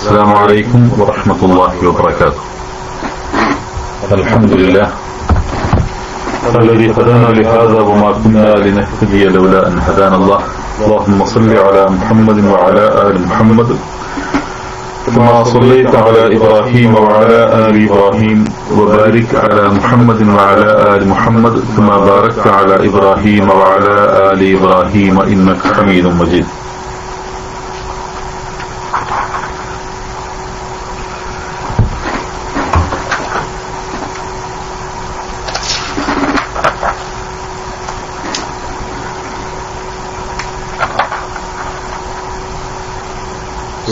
السلام عليكم ورحمة الله وبركاته. الحمد لله الذي هدانا لهذا وما كنا لنهتدي لولا أن هدانا الله. اللهم صل على محمد وعلى آل محمد كما صليت على إبراهيم وعلى آل إبراهيم وبارك على محمد وعلى آل محمد كما باركت على إبراهيم وعلى آل إبراهيم إنك حميد مجيد.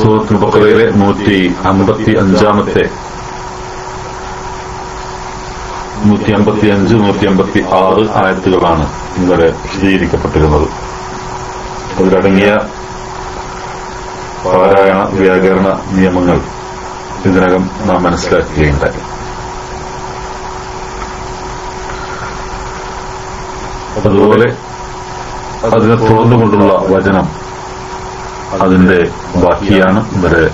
സൂറത്തുൽ ബഖറയിലെ 155-ാമത്തെ 155, 156 ആയത്തുകളാണ് ഇന്നലെ വിശദീകരിക്കപ്പെട്ടിരുന്നത്. അതിലടങ്ങിയ പാരായണ വ്യാകരണ നിയമങ്ങൾ ഇതിനകം നാം മനസ്സിലാക്കുകയുണ്ടായി. അതുപോലെ അതിനെ തുടർന്നുകൊണ്ടുള്ള വചനം അതിന്റെ ബാക്കിയാണ്. ഇവരെ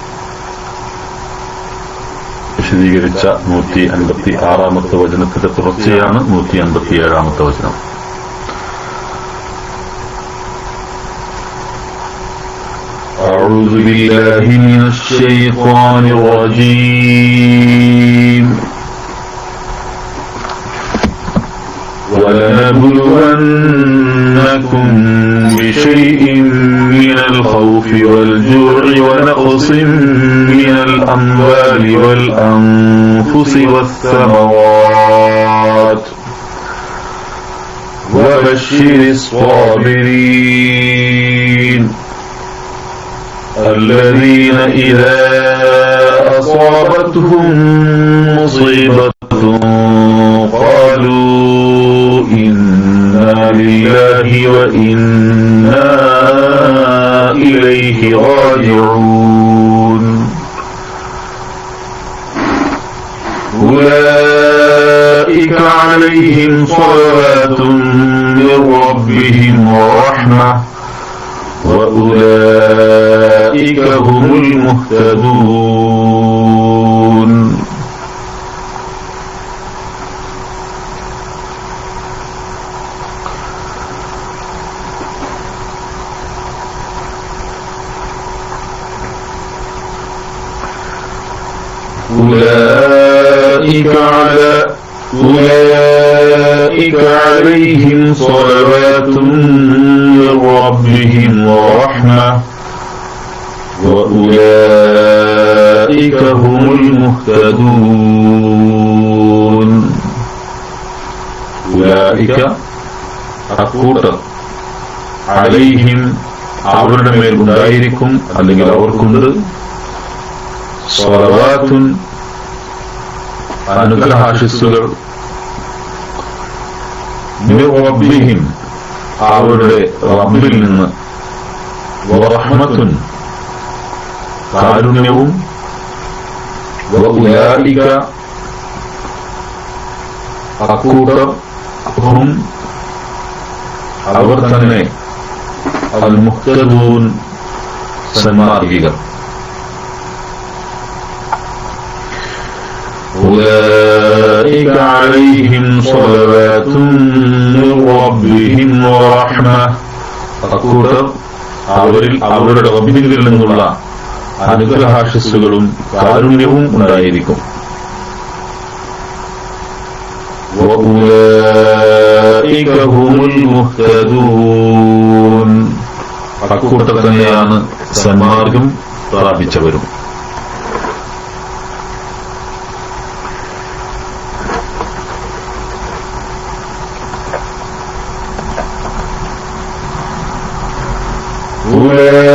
വിശദീകരിച്ച 156-ാമത്തെ വചനത്തിന്റെ തുടർച്ചയാണ് 157-ാമത്തെ വചനം. أعوذ بالله من الشيطان الرجيم. ولنبلونكم بشيء من الخوف والجوع ونقص من الأموال والأنفس والثمرات وبشر الصابرين الذين إذا أصابتهم مصيبة قالوا إنا لله وإنا إليه راجعون أولئك عليهم صلوات من ربهم ورحمة وأولئك هم المهتدون. أولئك عليهم صلوات من ربهم ورحمة وأولئك هم المهتدون. أولئك അക്കൂട്ടർ അലൈഹിം അവരുടെ മേൽ ഉണ്ടായിരിക്കും, അല്ലെങ്കിൽ അവർക്കുണ്ട്, സ്വലവാത്തുൻ അനുഗ്രഹാശിസ്സുകൾ, മിർ റബ്ബിഹിം അവരുടെ റബ്ബിൽ നിന്ന്, വറഹ്മത്തുൻ കാരുണ്യവും, വഉലൈക അക്കൂട്ടർ ഹും അവർ തന്നെ അൽ മുഹ്തദൂൻ സന്മാർഗികൾ. أولئك عليهم صلوات من ربهم ورحمة അക്കൂട്ടർ അവരിൽ അവരുടെ റബ്ബിൽ നിന്നുള്ള അനുഗ്രഹാശിസ്സുകളും കാരുണ്യവും ഉണ്ടായിരിക്കും. وأولئك هم المهتدون അക്കൂട്ടർ തന്നെയാണ് സന്മാർഗം പ്രാപിച്ചവരും.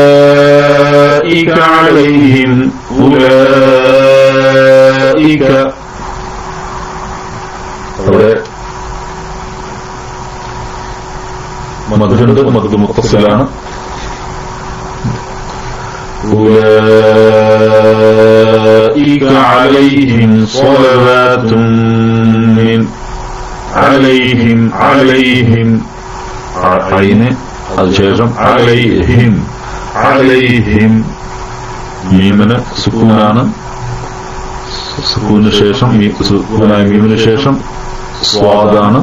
أولئك عليهم أولئك മദ്ദുണ്ട്, മദ്ദ് മുത്തസിലാണ്. أولئك عليهم صلوات من عليهم അതിനുശേഷം അലൈഹിം മീമിന് സുക്കൂനാണ്. സുക്കൂന് ശേഷം സുക്കൂനായ മീമിന് ശേഷം സ്വാദാണ്.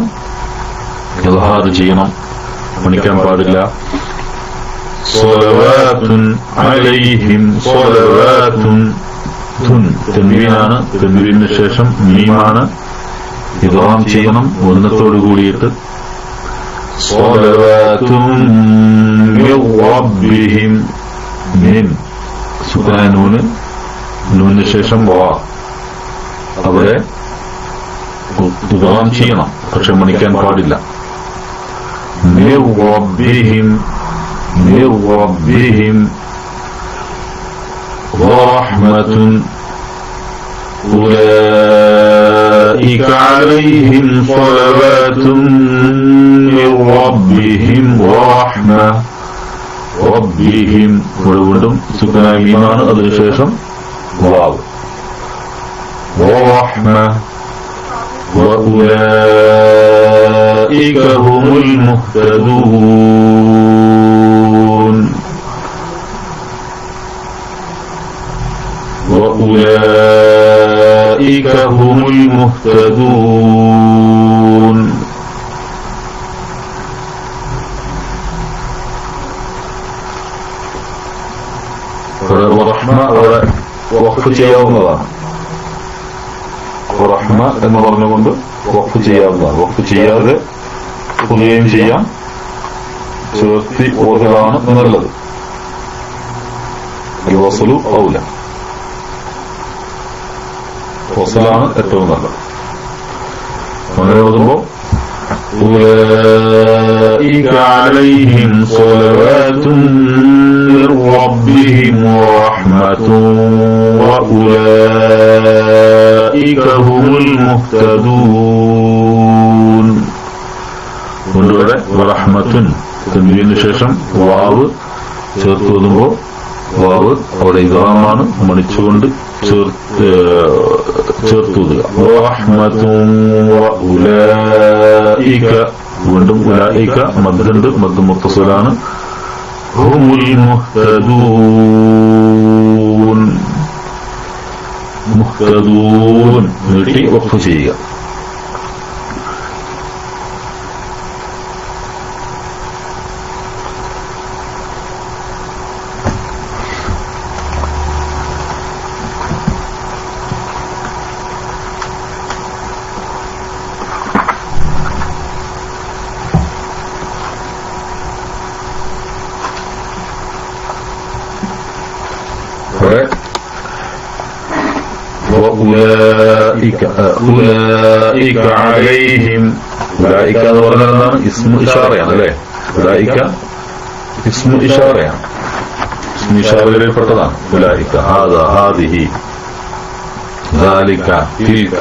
ഇദ്ഹാർ ചെയ്യണം, മണിക്കാൻ പാടില്ല. സ്വലവാത്തുൻ അലൈഹിം സ്വലവാത്തുൻ. തൻവീനാണ്. തൻവീനു ശേഷം മീമാണ്. ഇദ്ഗാം ചെയ്യണം ഒന്നത്തോട് കൂടിയിട്ട്. സ്വലവാത്തും മിർ റബ്ബിഹിം. മീം സുക്കൂനായ നൂന്, നൂനിന് ശേഷം വാ. അവിടെ ഇദ്ഗാം ചെയ്യണം, പക്ഷെ മണിക്കാൻ പാടില്ല. മിർ റബ്ബിഹിം മിർ റബ്ബിഹിം. വറഹ്മത്തുൻ أولئك عليهم صلوات من ربهم ورحمة. ربهم വീണ്ടും സുക്കൂനായ മീമാണ്, അതിനുശേഷം വാവ്. ورحمة وأولئك هم المهتدون. وأولئك هم المهتدون. റഹ്മ അവിടെ വഖഫ് ചെയ്യാവുന്നതാണ്. റഹ്മ എന്ന് പറഞ്ഞുകൊണ്ട് വഖഫ് ചെയ്യാവുന്നതാണ്. വഖഫ് ചെയ്യാതെ പുതുകയും ചെയ്യാം. ചേർത്തി ഓതലാണ് നല്ലത്. വസലു ഔല. വസലാണ് ഏറ്റവും നല്ലത്. അങ്ങനെ ഓതുമ്പോ أولئك عليهم صلوات من ربهم ورحمة وأولئك هم المهتدون. കൊണ്ടുവരെ റഹ്മത്തുൻ തൻവീനു ശേഷം വാവ് ചേർത്ത് ഓതുമ്പോ വാവ് അവിടെ ഇദ്ഗാമാണ്, മണിച്ചുകൊണ്ട് ചേർത്തുക. റഹ്മത്തുൻ വഉലൈക. വീണ്ടും ഉലൈക മദ്ദുണ്ട്, മദ്ദ് മുത്തസിലാണ്. ഹുമുൽ മുഹ്തദൂൻ. മുഹ്തദൂൻ നീട്ടി വഖഫ് ചെയ്യുക. أولئك عليهم. أولئك എന്ന് പറഞ്ഞാൽ എന്താണ്? ഇസ്മു ഇഷാറയാണ് അല്ലേ? ഉലൈക ഇസ്മു ഇഷാറയാണ്. ഇസ്മു ഇഷാറകളിൽ പെട്ടതാണ്. ഉലൈക ഹാദാ ഹാദിഹി ذلك تلك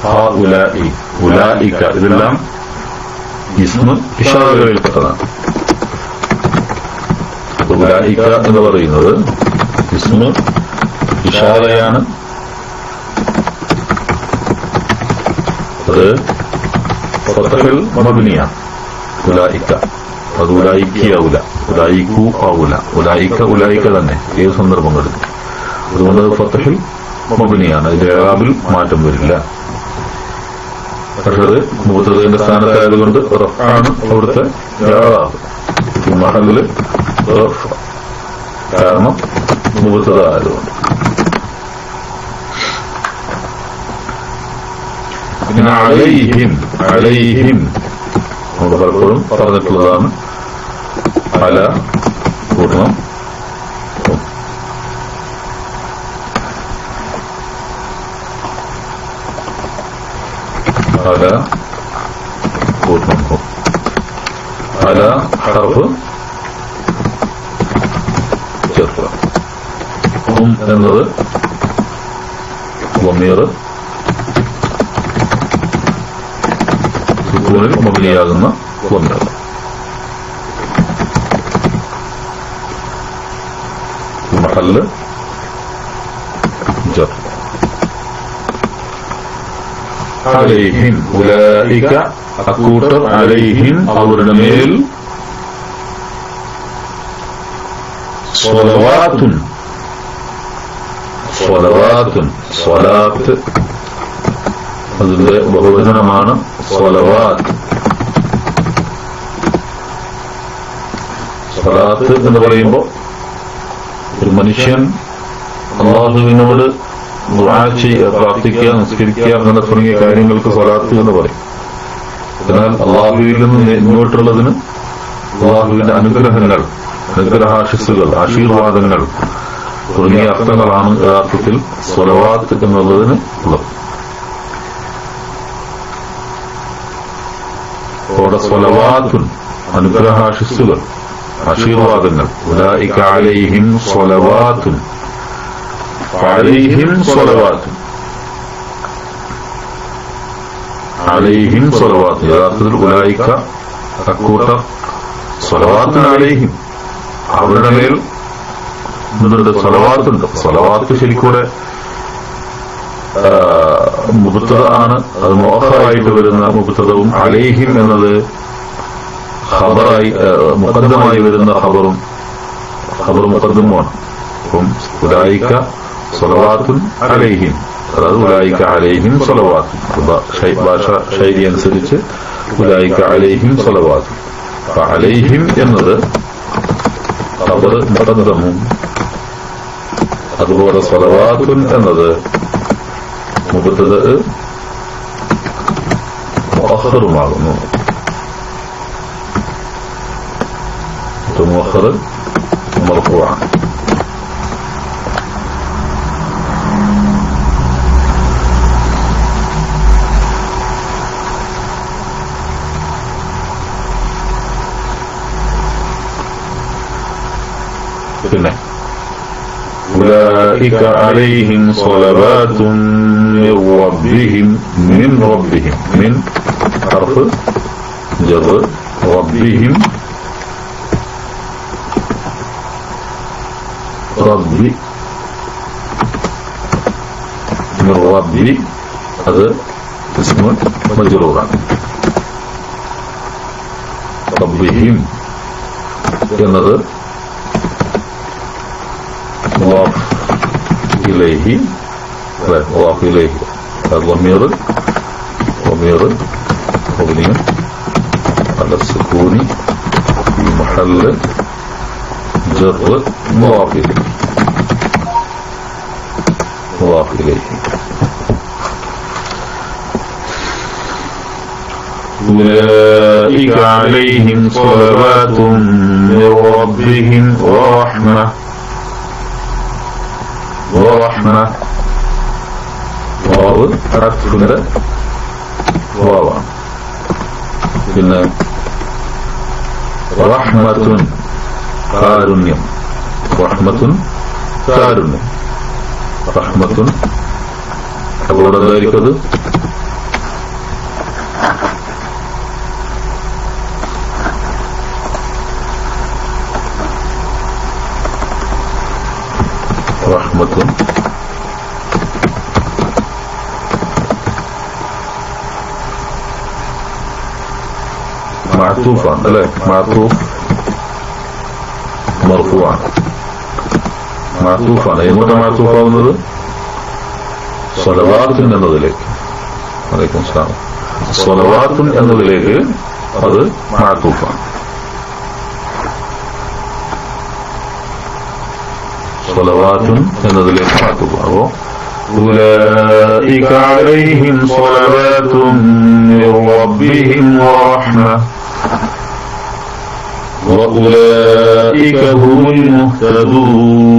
هؤلاء ഉലൈക ഇതെല്ലാം ഇസ്മു ഇഷാറകളിൽ പെട്ടതാണ്. ഉലൈക എന്ന് പറയുന്നത് ഇസ്മു ഇഷാറയാണ്. അത് ഫതഹിൽ മബ്നിയാണ്. ഉലൈക അത് ഉലൈകിയാവൂല, ഉലൈകു ആവൂല. ഉലൈക ഉലൈക തന്നെ ഏത് സന്ദർഭങ്ങളിൽ. അതുകൊണ്ട് അത് ഫതഹിൽ മബ്നിയാണ്. അതിന്റെ ഇഅ്റാബിൽ മാറ്റം വരില്ല. പക്ഷെ അത് മുബത്തദിന്റെ സ്ഥാനത്തായതുകൊണ്ട് റഫ്ആണ് അവിടുത്തെ ഇഅ്റാബ്. മഹല്ലിൽ റഫ്, കാരണം മുബത്തദ ആയതുകൊണ്ട്. പിന്നെ അലൈഹിം. അലൈഹിം നമ്മൾ പലപ്പോഴും പറഞ്ഞിട്ടുള്ളതാണ്. അല കൂട്ടണം. അല കൂട്ടണം. അല ഹർഫ് ചേർക്കുക. എന്നത് വമീർ സുക്കൂനിൽ മബ്നിയാകുന്ന വമീർ. മഹല്ല് ജർ. അലൈഹിം ഉലൈക അക്കൂട്ടർ. അലൈഹിം അവരുടെ മേൽ. സ്വലവാത്തുൻ സ്വലവാത്തുൻ, സ്വലാത്ത് അതിന്റെ ബഹുവചനമാണ് സ്വലവാത്ത്. സ്വലാത്ത് എന്ന് പറയുമ്പോൾ ഒരു മനുഷ്യൻ അല്ലാഹുവിനോട് ദുആ പ്രാർത്ഥിക്കുക, നിസ്കരിക്കുക അങ്ങനെ തുടങ്ങിയ കാര്യങ്ങൾക്ക് സ്വലാത്ത് എന്ന് പറയും. എന്നാൽ അല്ലാഹുവിൽ നിന്ന് ഇങ്ങോട്ടുള്ളതിന് അല്ലാഹുവിന്റെ അനുഗ്രഹങ്ങൾ, അനുഗ്രഹാശിസ്സുകൾ, ആശീർവാദങ്ങൾ തുടങ്ങിയ അർത്ഥങ്ങളാണ് യഥാർത്ഥത്തിൽ സ്വലവാത്ത് എന്നുള്ളതിന് ഉള്ളത്. അവിടെ സ്വലവാത്തുൻ അനുഗ്രഹാശിസ്സുകൾ, ആശീർവാദങ്ങൾ. ഉലൈക അലൈഹിം സ്വലവാത്തുൻ, അലൈഹിം സ്വലവാത്തുൻ, അലൈഹിം സ്വലവാത്തുൻ. യഥാർത്ഥത്തിൽ ഉലൈക അക്കൂട്ടർ സ്വലവാത്തുൻ അലൈഹിം, അവരുടെ മേൽ സ്വലവാത്തുണ്ട്. സ്വലവാത്ത് ശരിക്കൂടെ മുബ്തദ ആണ്, അത് മുഅഖറായിട്ട് വരുന്ന മുബ്തദവും അലൈഹിം എന്നത് ഖബറായി മുഖദ്ദമായി വരുന്ന ഖബർ മുഖദ്ദമുമാണ്. അപ്പം ഉലൈക സ്വലവാത്തുൻ അലൈഹിം, അതായത് ഉലൈക അലൈഹിം സ്വലവാത്തുൻ. ഭാഷ ശൈലി അനുസരിച്ച് ഉലൈക അലൈഹിം സ്വലവാത്തുൻ. അലൈഹിം എന്നത് ഖബർ മുഖദ്ദമും, അതുപോലെ സ്വലവാത്തുൻ എന്നത് മുബ്തദ മുഅഖറുമാകുന്നു. മുഅഖർ മർഫൂഅാണ്. പിന്നെ أولئك عليهم صلوات من ربهم من حرف جر ربهم ربي من ربي هذا اسم مجرور ربهم ينظر مضاف إليه مضاف إليه الضمير مبني على السكون في محل جر مضاف إليه. أولئك عليهم صلوات من ربهم ورحمة واو حرف واو. പിന്നെ റഹ്മത്തുൻ കാരുണ്യം, റഹ്മത്തുൻ കാരുണ്യം, റഹ്മത്തുൻ അവിടെ എന്തായിരിക്കും? റഹ്മത്തുൻ മഅ്തൂഫാണ് അല്ലേ? മഅ്തൂഫ് മർഫൂആണ്, മഅ്തൂഫാണ്. എങ്ങോട്ടാ മഅ്തൂഫാവുന്നത്? സ്വലവാത്തുൻ എന്നതിലേക്ക്. വലൈക്കും സലാം. സ്വലവാത്തുൻ എന്നതിലേക്ക് അത് മഅ്തൂഫാണ്. സ്വലവാത്തുൻ എന്നതിലേക്ക് മഅ്തൂഫാണ്. അപ്പോ أولئك عليهم صلوات من ربهم ورحمة وأولئك هم المهتدون.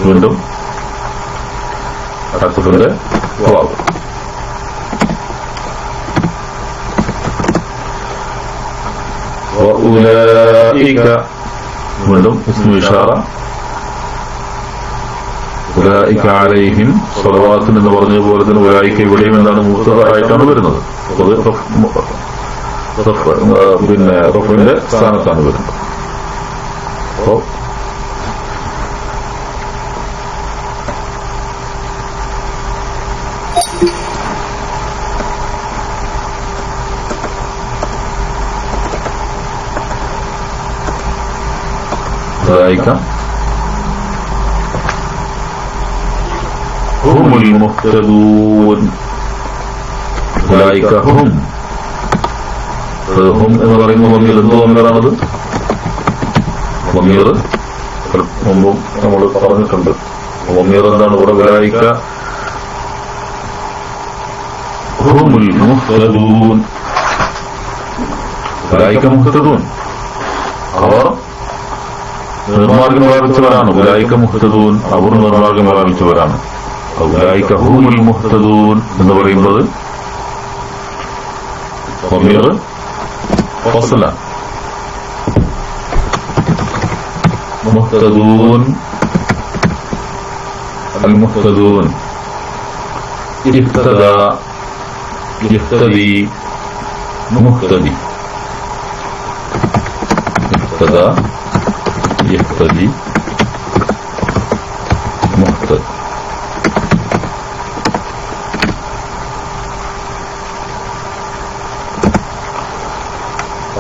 വീണ്ടും അർത്ഥത്തിന്റെ വാവ്. وأولئك വീണ്ടും ഇസ്മു ഇഷാറ. ഉലൈക അലൈഹിം സ്വലവാത്തുൻ എന്ന് പറഞ്ഞ പോലെ തന്നെ ഉലൈക ഇവിടെയും എന്താണ് മുബ്തദായിട്ടാണ് വരുന്നത്. അത് പിന്നെ റഫിന്റെ സ്ഥാനത്താണ് വരുന്നത്. അപ്പോ ഉലൈക ഹുമുൽ മുഹ്തദൂൻ. ഉലൈക ഹും എന്ന് പറയുന്ന വമീർ എന്ത് വമീറാണത്? വമീർ മുമ്പും നമ്മൾ പറഞ്ഞിട്ടുണ്ട്. വമീർ എന്താണ് ഇവിടെ? ഉലൈക ഹുമുൽ മുഹ്തദൂൻ. ഉലൈക മുഹ്തദൂൻ, അവർ നിർമാർഗം പ്രാപിച്ചവരാണ്. ഉലൈക മുഹ്തദൂൻ, അവർ നിർമാർഗം പ്രാപിച്ചവരാണ്. ഉലൈക ഹുമുൽ മുഹ്തദൂൻ എന്ന് പറയുന്നത് വമീർ ഫസ്ല. മുഹ്തദൂൻ അൽ മുഹ്തദൂൻ ഇഹ്തദാ യഹ്തദി മുഹ്തദി ഇഹ്തദാ യഹ്തദി മുഹ്തദി.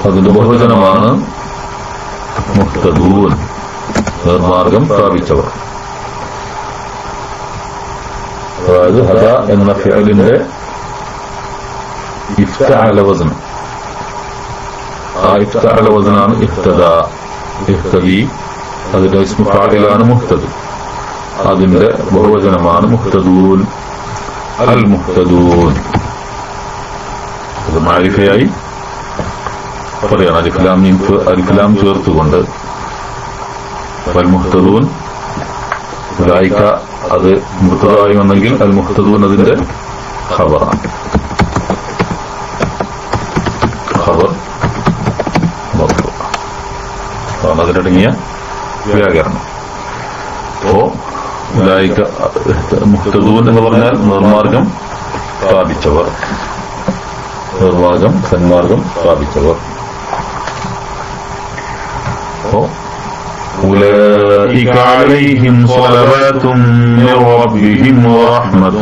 അതിന്റെ ബഹുവചനമാണ് മുഹ്തദൂൻ, നിർമാർഗം പ്രാപിച്ചവർ. അതായത് ഹദ എന്ന ഫിഅലിന്റെ ഇഫ്തഅല വസ്ൻ, ആ ഇഫ്തഅല വസ്നാണ് ഇഹ്തദാ. ഇഹ്തദി അതിന്റെ ഇസ്മു ഫാഇലാണ് മുഹ്തദി, അതിന്റെ ബഹുവചനമാണ് മുഹ്തദൂൻ, അൽ മുഹ്തദൂൻ. അത് മാരിഫയായി പറയാണ്. അൽകലാം ചേർത്തുകൊണ്ട് അൽ മുഹ്തദൂൻ ഉലൈക അത് മുഹ്തദായി വന്നെങ്കിൽ അൽ മുഹ്തദൂൻ അതിന്റെ ഖബറാണ്. ഖബർ ആണ് അതിലടങ്ങിയ വ്യാകരണം. അപ്പോ ഉലൈക മുഹ്തദൂൻ എന്ന് പറഞ്ഞാൽ നിർമാർഗം പ്രാപിച്ചവർ, നിർമാർഗം സന്മാർഗം പ്രാപിച്ചവർ. أولئك عليهم صلوات من ربهم ورحمة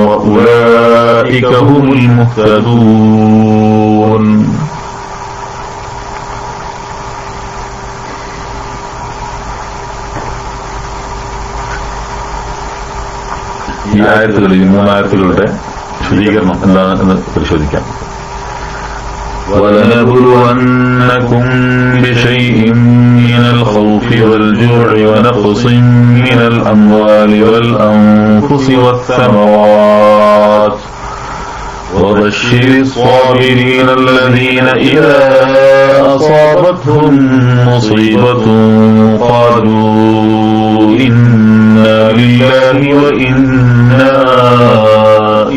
وأولئك هم المهتدون. ഈ ആയത്തുകളിൽ, മൂന്നായത്തുകളുടെ വിശദീകരണം എന്താണെന്ന് പരിശോധിക്കാം. وَلَنَبْلُوَنَّكُمْ بِشَيْءٍ مِّنَ الْخَوْفِ وَالْجُوعِ وَنَقْصٍ مِّنَ الْأَمْوَالِ وَالْأَنفُسِ وَالثَّمَرَاتِ وَبَشِّرِ الصَّابِرِينَ الَّذِينَ إِذَا أَصَابَتْهُم مُّصِيبَةٌ قَالُوا إِنَّا لِلَّهِ وَإِنَّا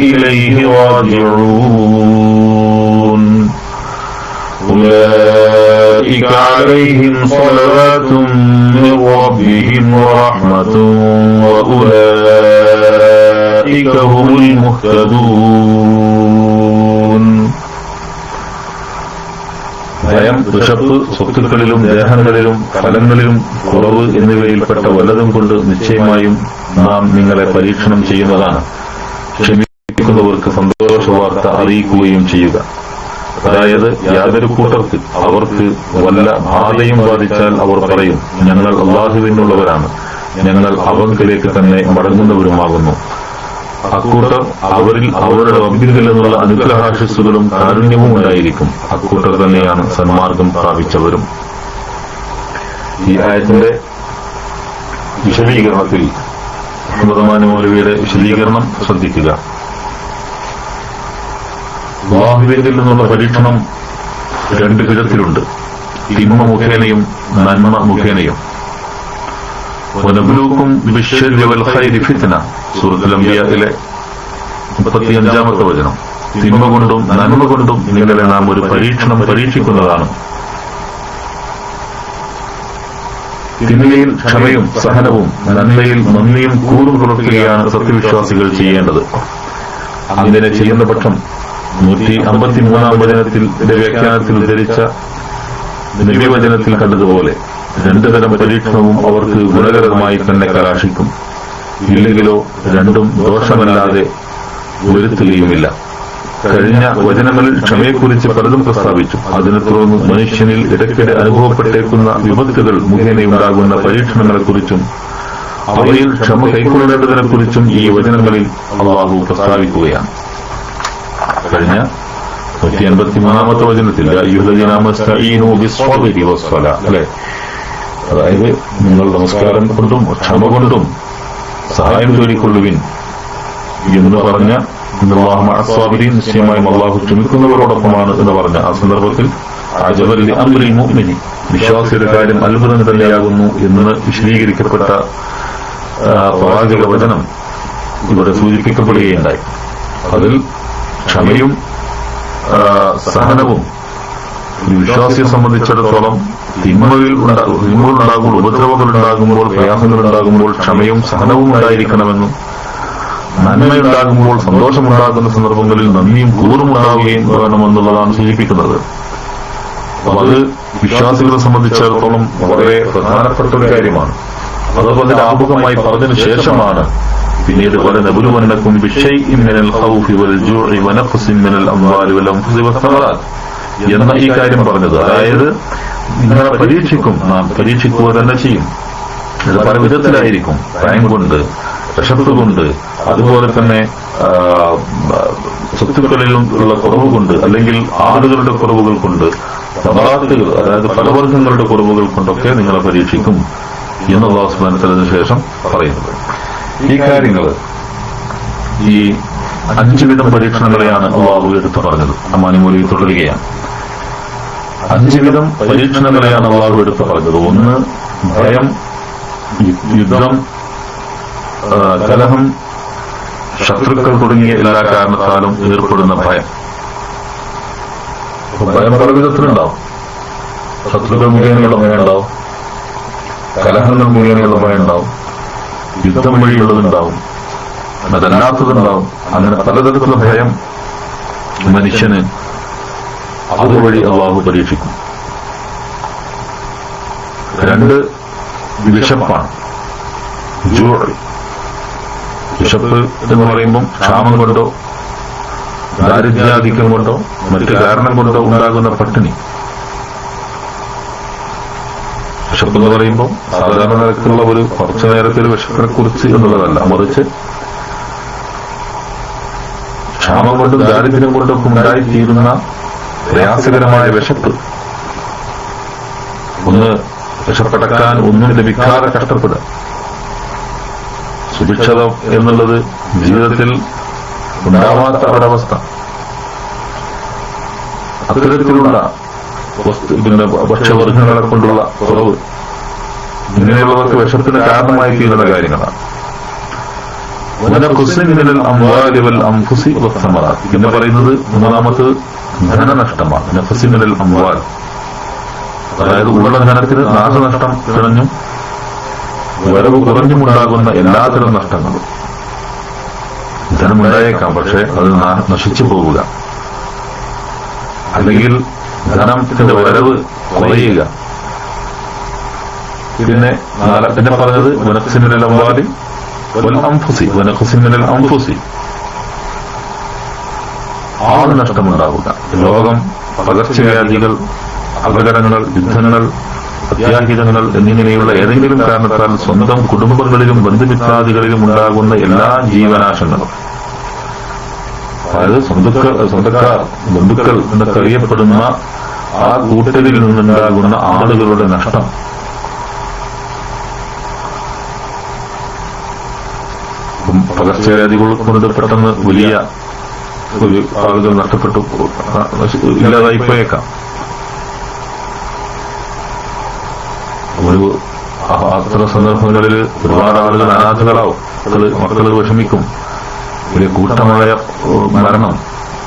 إِلَيْهِ راجعون. أولئك عليهم صلوات من ربهم ورحمة وأولئك هم المهتدون. ഭയം, വിശപ്പ്, സ്വത്തുക്കളിലും ദേഹങ്ങളിലും ഫലങ്ങളിലും കുറവ് എന്നിവയിൽപ്പെട്ട വല്ലതും കൊണ്ട് നിശ്ചയമായും നാം നിങ്ങളെ പരീക്ഷണം ചെയ്യുന്നതാണ്. ക്ഷമിക്കുന്നവർക്ക് സന്തോഷ വാർത്ത അറിയിക്കുകയും ചെയ്യുക. അതായത് യാതൊരു കൂട്ടർക്ക് അവർക്ക് വല്ല ബാധയും ബാധിച്ചാൽ അവർ പറയും, ഞങ്ങൾ അല്ലാഹുവിനുള്ളവരാണ്, ഞങ്ങൾ അവങ്കിലേക്ക് തന്നെ മടങ്ങുന്നവരുമാകുന്നു. അക്കൂട്ടർ അവരിൽ അവരുടെ റബ്ബിൽ നിന്നുള്ള അനുഗ്രഹാശിസ്സുകളും കാരുണ്യവും ഉണ്ടായിരിക്കും. അക്കൂട്ടർ തന്നെയാണ് സന്മാർഗം പ്രാപിച്ചവരും. ഈ ആയത്തിന്റെ വിശദീകരണത്തിൽ മുഹമ്മദ് മൗലവിയുടെ വിശദീകരണം ശ്രദ്ധിക്കുക. അല്ലാഹുവിൽ നിന്നുള്ള പരീക്ഷണം രണ്ട് വിധത്തിലുണ്ട്, തിന്മ മുഖേനയും നന്മ മുഖേനയും. വനബ്ലൂക്കും ബിശ്ശർരി വൽ ഖൈരി ഫിത്ന, സൂറത്തുൽ അംബിയായിലെ 35-ാമത്തെ വചനം. തിന്മ കൊണ്ടും നന്മ കൊണ്ടും നിങ്ങളെ നാം ഒരു പരീക്ഷിക്കുന്നതാണ്. തിന്മയിൽ ക്ഷമയും സഹനവും നന്മയിൽ നന്ദിയും കൂറും പുലർത്തുകയാണ് സത്യവിശ്വാസികൾ ചെയ്യേണ്ടത്. അങ്ങനെ ചെയ്യുന്ന പക്ഷം 153-ാം വചനത്തിന്റെ വ്യാഖ്യാനത്തിൽ ഉദ്ധരിച്ച നബിവചനത്തിൽ കണ്ടതുപോലെ രണ്ടു തരം പരീക്ഷണവും അവർക്ക് ഗുണകരമായി തന്നെ കലാശിക്കും. ഇല്ലെങ്കിലോ രണ്ടും ദോഷമല്ലാതെ വരുത്തുകയുമില്ല. കഴിഞ്ഞ വചനങ്ങളിൽ ക്ഷമയെക്കുറിച്ച് പലതും പ്രസ്താവിച്ചു. അതിനെ തുടർന്ന് മനുഷ്യനിൽ ഇടയ്ക്കിടെ അനുഭവപ്പെട്ടേക്കുന്ന വിപത്തുകൾ മുഖേനയുണ്ടാകുന്ന പരീക്ഷണങ്ങളെക്കുറിച്ചും അവയിൽ ക്ഷമ കൈക്കൊള്ളേണ്ടതിനെ കുറിച്ചും ഈ വചനങ്ങളിൽ അള്ളാഹു പ്രസ്താവിക്കുകയാണ്. കഴിഞ്ഞ 153-ാമത്തെ വചനത്തിൽ അല്ലെ, അതായത് നിങ്ങൾ നമസ്കാരം കൊണ്ടും ക്ഷമ കൊണ്ടും സഹായം ചൊല്ലിക്കൊള്ളുവിൻ എന്ന് പറഞ്ഞ നിശ്ചയമായും അള്ളാഹു ക്ഷമിക്കുന്നവരോടൊപ്പമാണ് എന്ന് പറഞ്ഞ ആ സന്ദർഭത്തിൽ അജബല്ലി അംറിൽ മുഅ്മിനി, വിശ്വാസിയുടെ കാര്യം അത്ഭുതം തന്നെയാകുന്നു എന്ന് വിശദീകരിക്കപ്പെട്ട പ്രവാചക വചനം ഇവിടെ സൂചിപ്പിക്കപ്പെടുകയുണ്ടായി. അതിൽ ക്ഷമയും സഹനവും വിശ്വാസിയെ സംബന്ധിച്ചിടത്തോളം തിന്മകളുണ്ടാകുമ്പോൾ, ഉപദ്രവങ്ങൾ ഉണ്ടാകുമ്പോൾ, പ്രയാസങ്ങൾ ഉണ്ടാകുമ്പോൾ ക്ഷമയും സഹനവും ഉണ്ടായിരിക്കണമെന്നും നന്മയുണ്ടാകുമ്പോൾ സന്തോഷമുണ്ടാകുന്ന സന്ദർഭങ്ങളിൽ നന്ദിയും കൂറും ഉണ്ടാവുകയും വേണമെന്നുള്ളതാണ് സൂചിപ്പിക്കുന്നത്. അപ്പൊ അത് വിശ്വാസികളെ സംബന്ധിച്ചിടത്തോളം വളരെ പ്രധാനപ്പെട്ട ഒരു കാര്യമാണ്. അതപ്പോൾ അതിന്റെ ആമുഖമായി പറഞ്ഞതിന് ശേഷമാണ് പിന്നീട് പല നബുലുവന്നക്കും ബിശൈഇൻ മിനൽ ഖൗഫി വൽ ജൂഇ വനഖ്സിൻ മിനൽ അംവാലി വൽ അൻഫുസി വസ്സമറാത്ത് എന്ന ഈ കാര്യം പറഞ്ഞത്. അതായത് നിങ്ങളെ പരീക്ഷിക്കും, നാം പരീക്ഷിക്കുക തന്നെ ചെയ്യും. ഇത് പല വിധത്തിലായിരിക്കും. ഭയം കൊണ്ട്, വിശപ്പ് കൊണ്ട്, അതുപോലെ തന്നെ സ്വത്തുക്കളിലും ഉള്ള കുറവ് കൊണ്ട്, അല്ലെങ്കിൽ ആളുകളുടെ കുറവുകൾ കൊണ്ട്, സമാറാത്തുകൾ അതായത് ഫലവർഗങ്ങളുടെ കുറവുകൾ കൊണ്ടൊക്കെ നിങ്ങളെ പരീക്ഷിക്കും എന്ന് അല്ലാഹു സുബ്ഹാനഹു വ തആല ശേഷം പറയുന്നത്. ഈ കാര്യങ്ങൾ ഈ 5 വിധം പരീക്ഷണങ്ങളെയാണ് അള്ളാഹു എടുത്തു പറഞ്ഞത്. അമാനിമൂലി തുടരുകയാണ്. 5 വിധം പരീക്ഷണങ്ങളെയാണ് അള്ളാഹു എടുത്തു പറഞ്ഞത്. ഒന്ന് ഭയം, യുദ്ധം, കലഹം, ശത്രുക്കൾ തുടങ്ങിയ എല്ലാ കാരണത്താലും ഏർപ്പെടുന്ന ഭയം. ഭയം പല വിധത്തിലുണ്ടാവും. ശത്രുക്കൾ മുഖേനയുള്ള ഭയം ഉണ്ടാവും, കലഹങ്ങൾ മുഖേനയുള്ള ഭയം ഉണ്ടാവും, യുദ്ധം വഴിയുള്ളതുണ്ടാവും, അതല്ലാത്തതുണ്ടാവും. അങ്ങനെ പലതരത്തിലുള്ള ഭയം മനുഷ്യന് അതുവഴി അള്ളാഹു പരീക്ഷിക്കും. 2 വിശപ്പാണ്. വിശപ്പ് എന്ന് പറയുമ്പം ക്ഷാമം കൊണ്ടോ ദാരിദ്ര്യാധിക്യം കൊണ്ടോ മറ്റു കാരണം കൊണ്ടോ ഉണ്ടാകുന്ന പട്ടിണി. വിശപ്പ് എന്ന് പറയുമ്പോൾ സാധാരണ നിരക്കുള്ള ഒരു കുറച്ചു നേരത്തെ വിശപ്പിനെ കുറിച്ച് എന്നുള്ളതല്ല, മറിച്ച് ക്ഷാമം കൊണ്ടും ദാരിദ്ര്യം കൊണ്ടൊക്കെ ഉണ്ടായിത്തീരുന്ന പ്രയാസകരമായ വിശപ്പ്. ഒന്ന് വിശപ്പടക്കാൻ ഒന്നും ലഭിക്കാതെ കഷ്ടപ്പെടുക. സുഭിക്ഷത എന്നുള്ളത് ജീവിതത്തിൽ ഉണ്ടാവാത്ത ഒരവസ്ഥ. അത്തരത്തിലുള്ള ഭക്ഷ്യവർഗങ്ങളെ കൊണ്ടുള്ള കുറവ്, ഇങ്ങനെയുള്ളവർക്ക് വിഷത്തിന് കാരണമായി തീരുന്ന കാര്യങ്ങളാണ്. പിന്നെ പറയുന്നത് 3-ാമത്തത് ധനനഷ്ടമാണ്. നഫ്സിമിനൽ അംവാൽ, അതായത് ഉള്ള ധനത്തിന് നാശനഷ്ടം കിണഞ്ഞും വരവ് കുറഞ്ഞുമുണ്ടാകുന്ന എല്ലാത്തരം നഷ്ടങ്ങളും. ധനമുണ്ടായേക്കാം, പക്ഷെ അത് നശിച്ചു പോവുക, അല്ലെങ്കിൽ ധനത്തിന്റെ വരവ് കുറയുക. പിന്നെ പറഞ്ഞത് വനഖ്സിമിനൽ അംവാലി വൽ അൻഫുസി, വനഖ്സിമിനൽ അൻഫുസി, ആള് നഷ്ടമുണ്ടാവുക. രോഗം, പകർച്ചവ്യാധികൾ, അപകടങ്ങൾ, യുദ്ധങ്ങൾ, അത്യാഹിതങ്ങൾ എന്നിങ്ങനെയുള്ള ഏതെങ്കിലും കാരണത്താൽ സ്വന്തം കുടുംബങ്ങളിലും ബന്ധുമിത്രാദികളിലും ഉണ്ടാകുന്ന എല്ലാ ജീവനാശങ്ങളും, അതായത് സ്വന്തക്കാർ, ബന്ധുക്കൾ എന്നൊക്കെ അറിയപ്പെടുന്ന ആ കൂട്ടരിൽ നിന്നുണ്ടാകുന്ന ആളുകളുടെ നഷ്ടം. പകർച്ചവ്യാധികൾ കൊണ്ട് പെട്ടെന്ന് വലിയ ഒരു ആളുകൾ നഷ്ടപ്പെട്ടു ഇല്ലാതായിപ്പോയേക്കാം. അത്തരം സന്ദർഭങ്ങളിൽ ഒരുപാട് ആളുകൾ അനാഥകളാവും, മക്കൾ വിഷമിക്കും. വലിയ കൂട്ടമായ മരണം,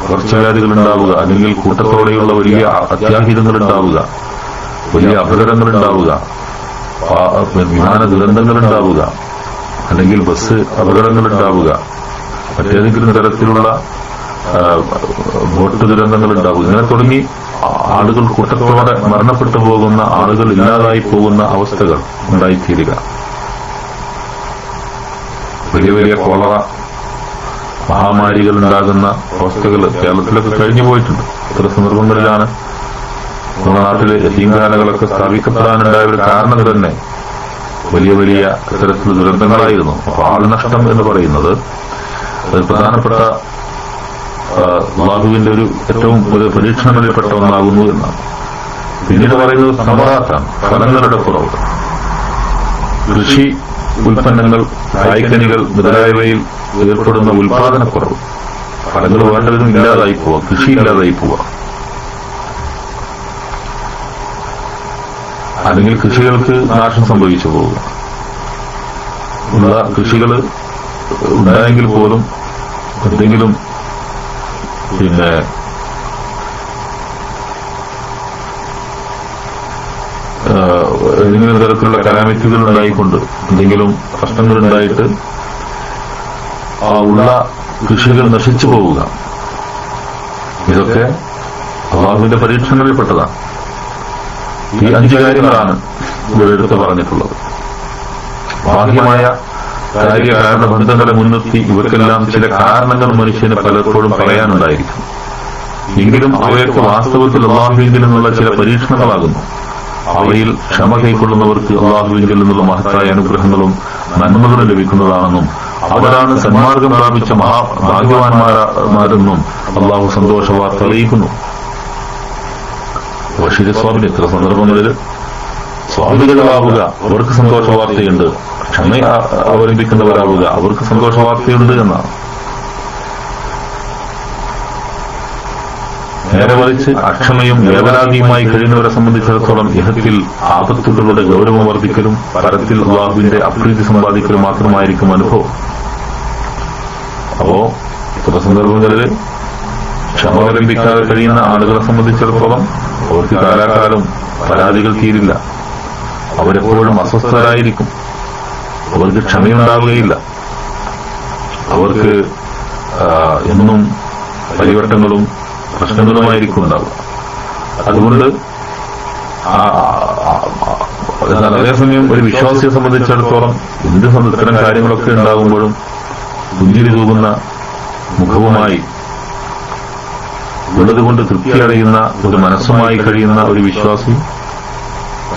പകർച്ചവ്യാധികൾ ഉണ്ടാവുക, അല്ലെങ്കിൽ കൂട്ടത്തോടെയുള്ള വലിയ അത്യാഹിതങ്ങൾ ഉണ്ടാവുക, വലിയ അപകടങ്ങൾ ഉണ്ടാവുക, വിമാന ദുരന്തങ്ങൾ ഉണ്ടാവുക, അല്ലെങ്കിൽ ബസ് അപകടങ്ങൾ ഉണ്ടാവുക, മറ്റേതെങ്കിലും തരത്തിലുള്ള ബോട്ട് ദുരന്തങ്ങൾ ഉണ്ടാവുക. ഇങ്ങനെ തുടങ്ങി ആളുകൾ കൂട്ടത്തോടെ മരണപ്പെട്ടു പോകുന്ന, ആളുകൾ ഇല്ലാതായി പോകുന്ന അവസ്ഥകൾ ഉണ്ടായിത്തീരുക. വലിയ വലിയ കോളറ മഹാമാരികൾ ഉണ്ടാകുന്ന അവസ്ഥകൾ കേരളത്തിലൊക്കെ കഴിഞ്ഞു പോയിട്ടുണ്ട്. ഇത്തരം സന്ദർഭങ്ങളിലാണ് നമ്മുടെ നാട്ടിലെ യതീംഖാനകളൊക്കെ സ്ഥാപിക്കപ്പെടാനുണ്ടായ ഒരു കാരണം തന്നെ വലിയ വലിയ തരത്തിലുള്ള ദുരന്തങ്ങളായിരുന്നു. അപ്പൊ ആൾനഷ്ടം എന്ന് പറയുന്നത് ഒരു പ്രധാനപ്പെട്ട അല്ലാഹുവിന്റെ ഒരു ഏറ്റവും ഒരു പരീക്ഷണങ്ങളിൽപ്പെട്ട ഒന്നാകുന്നു എന്നാണ്. പിന്നീട് പറയുന്നത് സമറാത്താണ്, ഫലങ്ങളുടെ കുറവ്. കൃഷി ഉൽപ്പന്നങ്ങൾ, കായ്ക്കനികൾ മുതലായവയിൽ ഏർപ്പെടുന്ന ഉൽപാദനക്കുറവ്, ഫലങ്ങൾ വേണ്ടവരും ഇല്ലാതായി പോവുക, കൃഷി ഇല്ലാതായി പോവുക, അല്ലെങ്കിൽ കൃഷികൾക്ക് നാശം സംഭവിച്ചു പോവുക. ഉള്ള കൃഷികൾ ഉണ്ടായെങ്കിൽ പോലും എന്തെങ്കിലും ഏതെങ്കിലും തരത്തിലുള്ള കലാമിറ്റികൾ ഉണ്ടായിക്കൊണ്ട് എന്തെങ്കിലും പ്രശ്നങ്ങൾ ഉണ്ടായിട്ട് ആ ഉള്ള കൃഷികൾ നശിച്ചു പോവുക, ഇതൊക്കെ അല്ലാഹുവിന്റെ പരീക്ഷണങ്ങളിൽപ്പെട്ടതാണ്. ഈ 5 കാര്യങ്ങളാണ് ഇവിടെ എടുത്ത് പറഞ്ഞിട്ടുള്ളത്. ബാഹ്യമായ കാര്യകാരണ ബന്ധങ്ങളെ മുൻനിർത്തി ഇവർക്കെല്ലാം ചില കാരണങ്ങൾ മനുഷ്യന് പലപ്പോഴും പറയാനുണ്ടായിരിക്കും. എങ്കിലും അവയൊക്കെ വാസ്തവത്തിൽ അല്ലാഹുവിങ്കിൽ നിന്നുള്ള ചില പരീക്ഷണങ്ങളാകുന്നു. അവയിൽ ക്ഷമ കൈക്കൊള്ളുന്നവർക്ക് അല്ലാഹുവിങ്കിൽ നിന്നുള്ള മഹത്തായ അനുഗ്രഹങ്ങളും നന്മകളും ലഭിക്കുന്നതാണെന്നും അവരാണ് സന്മാർഗം പ്രാപിച്ച മഹാഭാഗ്യവാന്മാരെന്നും അല്ലാഹു സന്തോഷവാർത്ത അറിയിക്കുന്നു. ബഷീർ സ്വാമിന് ഇത്ര സന്ദർഭങ്ങളിൽ സ്വാമികളാവുക, അവർക്ക് സന്തോഷവാർത്തയുണ്ട്, ക്ഷമ അവലംബിക്കുന്നവരാവുക, അവർക്ക് സന്തോഷവാർത്തയുണ്ട് എന്നാണ്. നേരെ മറിച്ച് അക്ഷമയും വേവലാതിയുമായി കഴിയുന്നവരെ സംബന്ധിച്ചിടത്തോളം ഇഹത്തിൽ ആപത്തുകളുടെ ഗൗരവം വർദ്ധിക്കലും പരത്തിൽ അല്ലാഹുവിന്റെ അപ്രീതി സമ്പാദിക്കലും മാത്രമായിരിക്കും അനുഭവം. അപ്പോ ഇത്തരം സന്ദർഭങ്ങളിൽ ക്ഷമ അവലംബിക്കാതെ കഴിയുന്ന ആളുകളെ സംബന്ധിച്ചിടത്തോളം അവർക്ക് കാലാകാലം പരാതികൾ തീരില്ല. അവരെപ്പോഴും അസ്വസ്ഥരായിരിക്കും. അവർക്ക് ക്ഷമയുണ്ടാവുകയില്ല. അവർക്ക് എന്നും പരിവട്ടങ്ങളും പ്രശ്നങ്ങളുമായിരിക്കും ഉണ്ടാവുക. അതുകൊണ്ട് എന്നാൽ അതേസമയം ഒരു വിശ്വാസിയെ സംബന്ധിച്ചിടത്തോളം എന്ത് ഇത്തരം കാര്യങ്ങളൊക്കെ ഉണ്ടാകുമ്പോഴും പുഞ്ചിരി തൂകുന്ന മുഖവുമായി ഉള്ളതുകൊണ്ട് തൃപ്തിയടയുന്ന ഒരു മനസ്സുമായി കഴിയുന്ന ഒരു വിശ്വാസി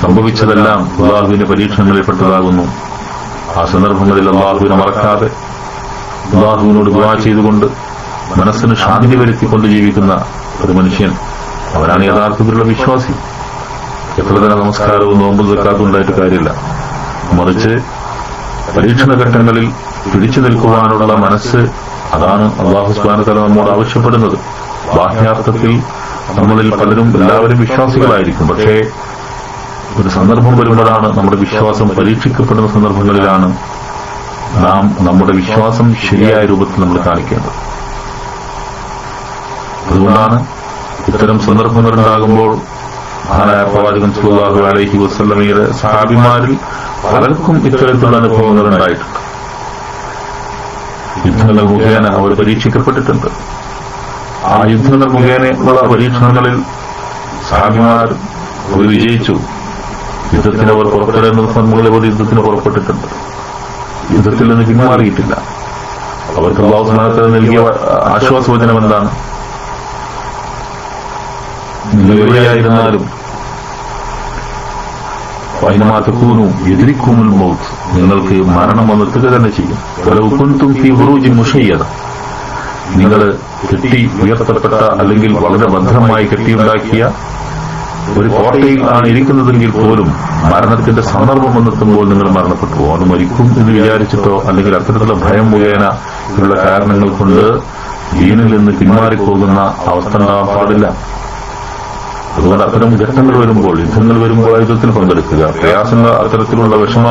സംഭവിച്ചതെല്ലാം അല്ലാഹുവിന്റെ പരീക്ഷണങ്ങളിൽപ്പെട്ടതാകുന്നു. ആ സന്ദർഭങ്ങളിൽ അല്ലാഹുവിനെ മറക്കാതെ അല്ലാഹുവിനോട് ദുആ ചെയ്തുകൊണ്ട് മനസ്സിന് ശാന്തി വരുത്തിക്കൊണ്ട് ജീവിക്കുന്ന ഒരു മനുഷ്യൻ, അവനാണ് യഥാർത്ഥത്തിലുള്ള വിശ്വാസി. എത്ര തന്നെ നമസ്കാരവും നോമ്പും സക്കാത്തും ഉണ്ടായിട്ട് കാര്യമില്ല. മറിച്ച് പരീക്ഷണ ഘട്ടങ്ങളിൽ പിടിച്ചു നിൽക്കുവാനുള്ള മനസ്സ്, അതാണ് അല്ലാഹു സുബ്ഹാനഹു വ തആല നമ്മോട് ആവശ്യപ്പെടുന്നത്. ബാഹ്യാർത്ഥത്തിൽ നമ്മളിൽ പലരും എല്ലാവരും വിശ്വാസികളായിരിക്കും. പക്ഷേ ഒരു സന്ദർഭം വരുമ്പോഴാണ് നമ്മുടെ വിശ്വാസം പരീക്ഷിക്കപ്പെടുന്ന സന്ദർഭങ്ങളിലാണ് നാം നമ്മുടെ വിശ്വാസം ശരിയായ രൂപത്തിൽ നമ്മൾ കാണിക്കേണ്ടത്. അതുകൊണ്ടാണ് ഇത്തരം സന്ദർഭങ്ങൾ ഉണ്ടാകുമ്പോൾ മഹാനായ പ്രവാചകൻ സല്ലല്ലാഹു അലൈഹി വസല്ലമയുടെ സഹാബിമാരിൽ പലർക്കും ഇത്തരത്തിലുള്ള അനുഭവങ്ങൾ ഉണ്ടായിട്ടുണ്ട്. യുദ്ധങ്ങൾ മുഖേന അവർ പരീക്ഷിക്കപ്പെട്ടിട്ടുണ്ട്. ആ യുദ്ധങ്ങൾ മുഖേനയുള്ള പരീക്ഷണങ്ങളിൽ സഹാബിമാർ അവർ വിജയിച്ചു. യുദ്ധത്തിന് അവർ പുറപ്പെടേണ്ട സന്ദർഭങ്ങളിൽ അവർ യുദ്ധത്തിന് പുറപ്പെട്ടിട്ടുണ്ട്. യുദ്ധത്തിൽ നിന്ന് പിന്മാറിയിട്ടില്ല. അവർക്ക് അല്ലാഹു സുബ്ഹാനഹു വ തആല നൽകിയ ആശ്വാസവചനം എന്താണ്? എവിടെയായിരുന്നാലും നിങ്ങൾക്ക് മരണം വന്നെത്തുക തന്നെ ചെയ്യും. നിങ്ങൾ കെട്ടി ഉയർത്തപ്പെട്ട അല്ലെങ്കിൽ വളരെ ഭദ്രമായി കെട്ടിയുണ്ടാക്കിയ ഒരു കോട്ടയിൽ ആണ് ഇരിക്കുന്നതെങ്കിൽ പോലും മരണത്തിന്റെ സന്ദർഭം വന്നെത്തുമ്പോൾ നിങ്ങൾ മരണപ്പെട്ടു പോകും. അത് മരിക്കും എന്ന് വിചാരിച്ചിട്ടോ അല്ലെങ്കിൽ അത്തരത്തിലുള്ള ഭയം മുഖേന ഉള്ള കാരണങ്ങൾ കൊണ്ട് ദീനിൽ നിന്ന് പിന്മാറിപ്പോകുന്ന അവസ്ഥ ഉണ്ടാകാൻ പാടില്ല. അതുകൊണ്ട് അത്തരം ഘട്ടങ്ങൾ വരുമ്പോൾ, യുദ്ധങ്ങൾ വരുമ്പോൾ ആ യുദ്ധത്തിൽ പങ്കെടുക്കുക. പ്രയാസങ്ങൾ, അത്തരത്തിലുള്ള വിഷമ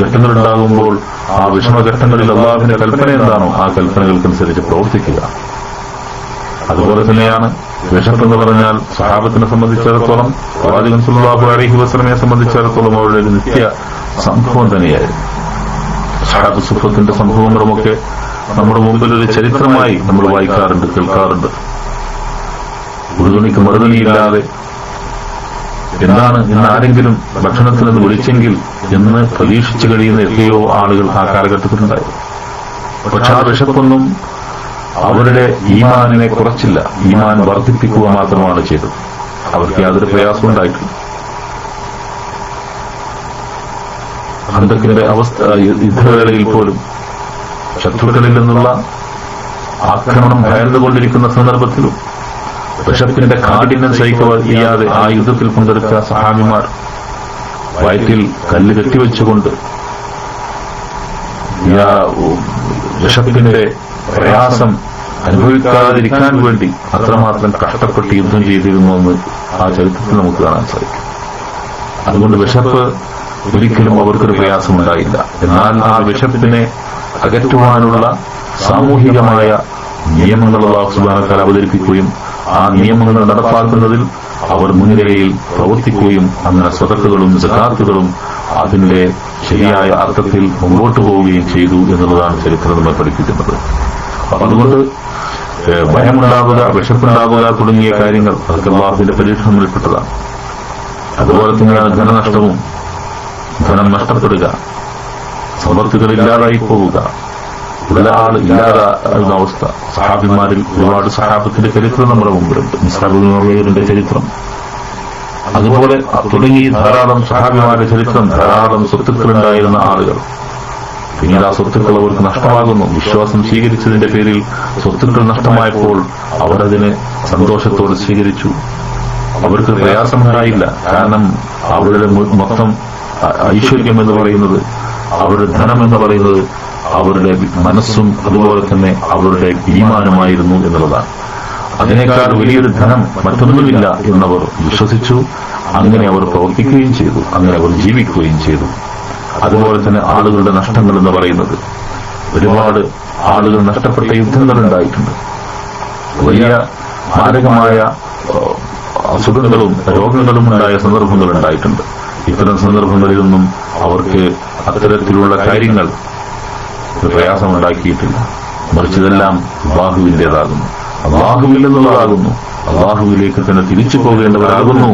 ഘട്ടങ്ങൾ ഉണ്ടാകുമ്പോൾ ആ വിഷമഘട്ടങ്ങളിൽ അല്ലാഹുവിന്റെ കൽപ്പന എന്താണോ ആ കൽപ്പനകൾക്കനുസരിച്ച് പ്രവർത്തിക്കുക. അതുപോലെ തന്നെയാണ് വിഷപ്പെന്ന് പറഞ്ഞാൽ സഹാബത്തിനെ സംബന്ധിച്ചിടത്തോളം, പ്രവാചകൻ സല്ലല്ലാഹു അലൈഹി വസല്ലമയെ സംബന്ധിച്ചിടത്തോളം അവരുടെ ഒരു നിത്യ സംഭവം തന്നെയായിരുന്നു. സഹാബത്ത് സുഫത്തിന്റെ സംഭവങ്ങളുമൊക്കെ നമ്മുടെ മുമ്പിൽ ഒരു ചരിത്രമായി നമ്മൾ വായിക്കാറുണ്ട്, കേൾക്കാറുണ്ട്. ഉടുതുണിക്ക് മറുതുണിയില്ലാതെ എന്താണ് ഇന്ന് ആരെങ്കിലും ഭക്ഷണത്തിൽ നിന്ന് വിളിച്ചെങ്കിൽ എന്ന് പ്രതീക്ഷിച്ചു കഴിയുന്ന എത്രയോ ആളുകൾ ആ കാലഘട്ടത്തിലുണ്ടായിരുന്നു. പക്ഷെ ആ വിശപ്പൊന്നും അവരുടെ ഈമാനിനെ കുറച്ചില്ല, ഈമാൻ വർദ്ധിപ്പിക്കുക മാത്രമാണ് ചെയ്തത്. അവർക്ക് യാതൊരു പ്രയാസവും ഉണ്ടായിട്ടില്ല. ഖന്തക്കിന്റെ അവസ്ഥ യുദ്ധവേളയിൽ പോലും ശത്രുക്കളിൽ നിന്നുള്ള ആക്രമണം ഭയന്നുകൊണ്ടിരിക്കുന്ന സന്ദർഭത്തിലും വിശപ്പിന്റെ കാഠിന്യം സഹിക്കാതെ ആ യുദ്ധത്തിൽ പങ്കെടുത്ത സഹാബിമാർ വയറ്റിൽ കല്ല് കെട്ടിവെച്ചുകൊണ്ട് വിശപ്പിന്റെ പ്രയാസം അനുഭവിക്കാതിരിക്കാൻ വേണ്ടി അത്രമാത്രം കഷ്ടപ്പെട്ട് യുദ്ധം ചെയ്തിരുന്നു എന്ന് ആ ചരിത്രത്തിൽ നമുക്ക് കാണാൻ സാധിക്കും. അതുകൊണ്ട് വിശപ്പ് ഒരിക്കലും അവർക്കൊരു പ്രയാസമുണ്ടായില്ല. എന്നാൽ ആ വിശപ്പിനെ അകറ്റുവാനുള്ള സാമൂഹികമായ നിയമങ്ങൾ അല്ലാഹു സുബ്ഹാനഹു വ തആല അവതരിപ്പിക്കുകയും ആ നിയമങ്ങൾ നടപ്പാക്കുന്നതിൽ അവർ മുൻനിരയിൽ പ്രവർത്തിക്കുകയും അങ്ങനെ സ്വതക്കകളും സകാത്തുകളും അതിന്റെ ശരിയായ അർത്ഥത്തിൽ മുമ്പോട്ട് പോവുകയും ചെയ്തു എന്നുള്ളതാണ് ചരിത്രം നമ്മെ പഠിപ്പിക്കുന്നത്. അതുകൊണ്ട് ഭയമുണ്ടാവുക, വിശപ്പുണ്ടാവുക തുടങ്ങിയ കാര്യങ്ങൾ അതൊക്കെ അല്ലാഹുവിന്റെ പരീക്ഷണങ്ങളിൽപ്പെട്ടതാണ്. അതുപോലെ തന്നെയാണ് ധനനഷ്ടവും, ധനം നഷ്ടപ്പെടുക, സമ്പത്തുകൾ ഇല്ലാതായി പോവുക, ഉള്ള ആൾ ഇല്ലാതാകുന്ന അവസ്ഥ. സഹാബിമാരിൽ ഒരുപാട് സഹാബത്തിന്റെ ചരിത്രം നമ്മുടെ മുമ്പിലുണ്ട്. മുസ്തഫയുടെ ചരിത്രം, അതുപോലെ തുടങ്ങി ധാരാളം സഹാബിമാരുടെ ചരിത്രം. ധാരാളം സ്വത്തുക്കളുണ്ടായിരുന്ന ആളുകൾ പിന്നീട് ആ സ്വത്തുക്കൾ അവർക്ക് നഷ്ടമാകുന്നു. വിശ്വാസം സ്വീകരിച്ചതിന്റെ പേരിൽ സ്വത്തുക്കൾ നഷ്ടമായപ്പോൾ അവരതിനെ സന്തോഷത്തോടെ സ്വീകരിച്ചു. അവർക്ക് പ്രയാസമുണ്ടായില്ല. കാരണം അവരുടെ മൊത്തം ഐശ്വര്യം എന്ന് പറയുന്നത്, അവരുടെ ധനം എന്ന് പറയുന്നത് അവരുടെ മനസ്സും അതുപോലെ തന്നെ അവരുടെ ഈമാനുമായിരുന്നു എന്നുള്ളതാണ്. അതിനേക്കാൾ വലിയൊരു ധനം മറ്റൊന്നുമില്ല എന്നവർ വിശ്വസിച്ചു. അങ്ങനെ അവർ പ്രവർത്തിക്കുകയും ചെയ്തു, അങ്ങനെ അവർ ജീവിക്കുകയും ചെയ്തു. അതുപോലെ തന്നെ ആളുകളുടെ നഷ്ടങ്ങൾ എന്ന് പറയുന്നത്, ഒരുപാട് ആളുകൾ നഷ്ടപ്പെട്ട യുദ്ധങ്ങൾ ഉണ്ടായിട്ടുണ്ട്. വലിയ മാരകമായ അസുഖങ്ങളും രോഗങ്ങളും ഉണ്ടായ സന്ദർഭങ്ങൾ ഉണ്ടായിട്ടുണ്ട്. ഇത്തരം സന്ദർഭങ്ങളിലൊന്നും അവർക്ക് അത്തരത്തിലുള്ള കാര്യങ്ങൾ പ്രയാസമുണ്ടാക്കിയിട്ടില്ല. മറിച്ച് ഇതെല്ലാം അല്ലാഹുവിന്റേതാകുന്നു, അല്ലാഹുവിൽ നിന്നുള്ളതാകുന്നു, അല്ലാഹുവിലേക്ക് തന്നെ തിരിച്ചു പോകേണ്ടവരാകുന്നു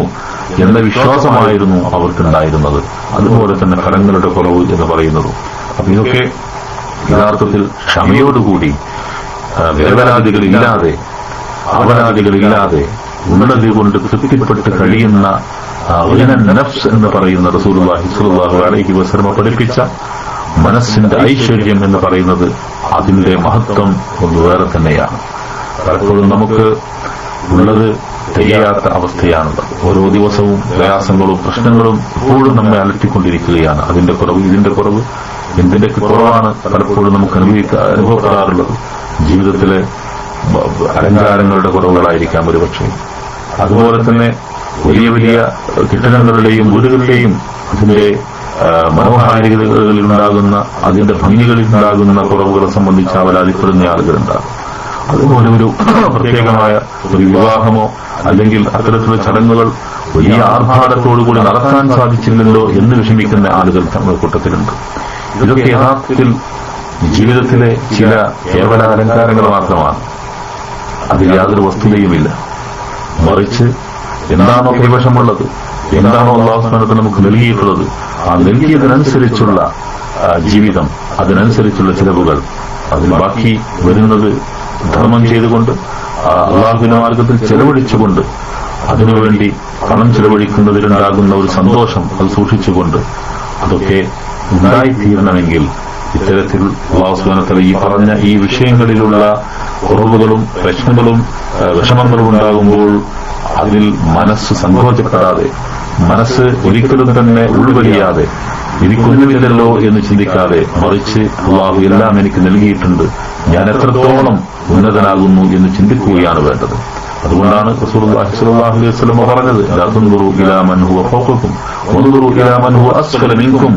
എന്ന വിശ്വാസമായിരുന്നു അവർക്കുണ്ടായിരുന്നത്. അതുപോലെ തന്നെ ഫലങ്ങളുടെ കുറവ് എന്ന് പറയുന്നതും. അപ്പൊ ഇതൊക്കെ യഥാർത്ഥത്തിൽ ക്ഷമയോടുകൂടി വേവലാതികളില്ലാതെ അപരാധികളില്ലാതെ ഉള്ളത് കൊണ്ട് തൃപ്തിപ്പെട്ട് കഴിയുന്ന നഫ്സ് എന്ന് പറയുന്ന റസൂലുള്ളാഹി സ്വല്ലല്ലാഹു അലൈഹി വസല്ലം പഠിപ്പിച്ച മനസ്സിന്റെ ഐശ്വര്യം എന്ന് പറയുന്നത് അതിന്റെ മഹത്വം ഒന്ന് വേറെ തന്നെയാണ്. പലപ്പോഴും നമുക്ക് ഉള്ളത് തികയാത്ത അവസ്ഥയാണുള്ളത്. ഓരോ ദിവസവും പ്രയാസങ്ങളും പ്രശ്നങ്ങളും എപ്പോഴും നമ്മെ അലട്ടിക്കൊണ്ടിരിക്കുകയാണ്. അതിന്റെ കുറവ്, ഇതിന്റെ കുറവ്, എന്തിന്റെയൊക്കെ കുറവാണ് പലപ്പോഴും നമുക്ക് അനുഭവപ്പെടാറുള്ളത്. ജീവിതത്തിലെ അലങ്കാരങ്ങളുടെ കുറവുകളായിരിക്കാം ഒരുപക്ഷെ. അതുപോലെ തന്നെ വലിയ വലിയ കെട്ടിടങ്ങളുടെയും വീടുകളുടെയും അതിന്റെ മനോഹാരിതകളിലുണ്ടാകുന്ന അതിന്റെ ഭംഗികളിലുണ്ടാകുന്ന കുറവുകളെ സംബന്ധിച്ച് അവലാതിപ്പെടുന്ന ആളുകളുണ്ടാകും. അതുപോലെ ഒരു പ്രത്യേകമായ ഒരു വിവാഹമോ അല്ലെങ്കിൽ അത്തരത്തിലുള്ള ചടങ്ങുകൾ വലിയ ആർഭാടത്തോടുകൂടി നടത്താൻ സാധിച്ചില്ലല്ലോ എന്ന് വിഷമിക്കുന്ന ആളുകൾ നമ്മുടെ കൂട്ടത്തിലുണ്ട്. ഇതൊക്കെ യഥാർത്ഥത്തിൽ ജീവിതത്തിലെ ചില കേവല അലങ്കാരങ്ങൾ മാത്രമാണ്. അതിൽ യാതൊരു വസ്തുതയുമില്ല. മറിച്ച് എന്താണോ കൈവശമുള്ളത്, എന്താണോ അല്ലാഹു സുബ്ഹാനഹു വ തആല നമുക്ക് നൽകിയിട്ടുള്ളത്, ആ നൽകിയതിനനുസരിച്ചുള്ള ജീവിതം, അതിനനുസരിച്ചുള്ള ചിലവുകൾ, അതിൽ ബാക്കി വരുന്നത് ധർമ്മം ചെയ്തുകൊണ്ട് അല്ലാഹുവിന്റെ മാർഗത്തിൽ ചെലവഴിച്ചുകൊണ്ട് അതിനുവേണ്ടി പണം ചെലവഴിക്കുന്നതിലുണ്ടാകുന്ന ഒരു സന്തോഷം അത് സൂക്ഷിച്ചുകൊണ്ട് അതൊക്കെ ഉണ്ടായിത്തീരണമെങ്കിൽ ഇത്തരത്തിൽ അല്ലാഹു സുബ്ഹാനഹു വ തആല ഈ പറഞ്ഞ ഈ വിഷയങ്ങളിലുള്ള കുറവുകളും പ്രശ്നങ്ങളും വിഷമങ്ങളും ഉണ്ടാകുമ്പോൾ അതിൽ മനസ്സ് സങ്കോചപ്പെടാതെ, മനസ്സ് ഒരിക്കലും തന്നെ ഉൾവലിയാതെ എനിക്കൊന്നുമില്ലല്ലോ എന്ന് ചിന്തിക്കാതെ, മറിച്ച് അല്ലാഹു എല്ലാം എനിക്ക് നൽകിയിട്ടുണ്ട്, ഞാൻ എത്രത്തോളം ഉന്നതനാകുന്നു എന്ന് ചിന്തിക്കുകയാണ് വേണ്ടത്. അതുകൊണ്ടാണ് റസൂലുള്ളാഹി സ്വല്ലല്ലാഹു അലൈഹി വസല്ലം പറഞ്ഞത്, ലാ തൻദുറു ഇലാ മൻ ഹുവ ഫൗഖക്കും വൻദുറു ഇലാ മൻ ഹുവ അസ്ഫല മിൻകും.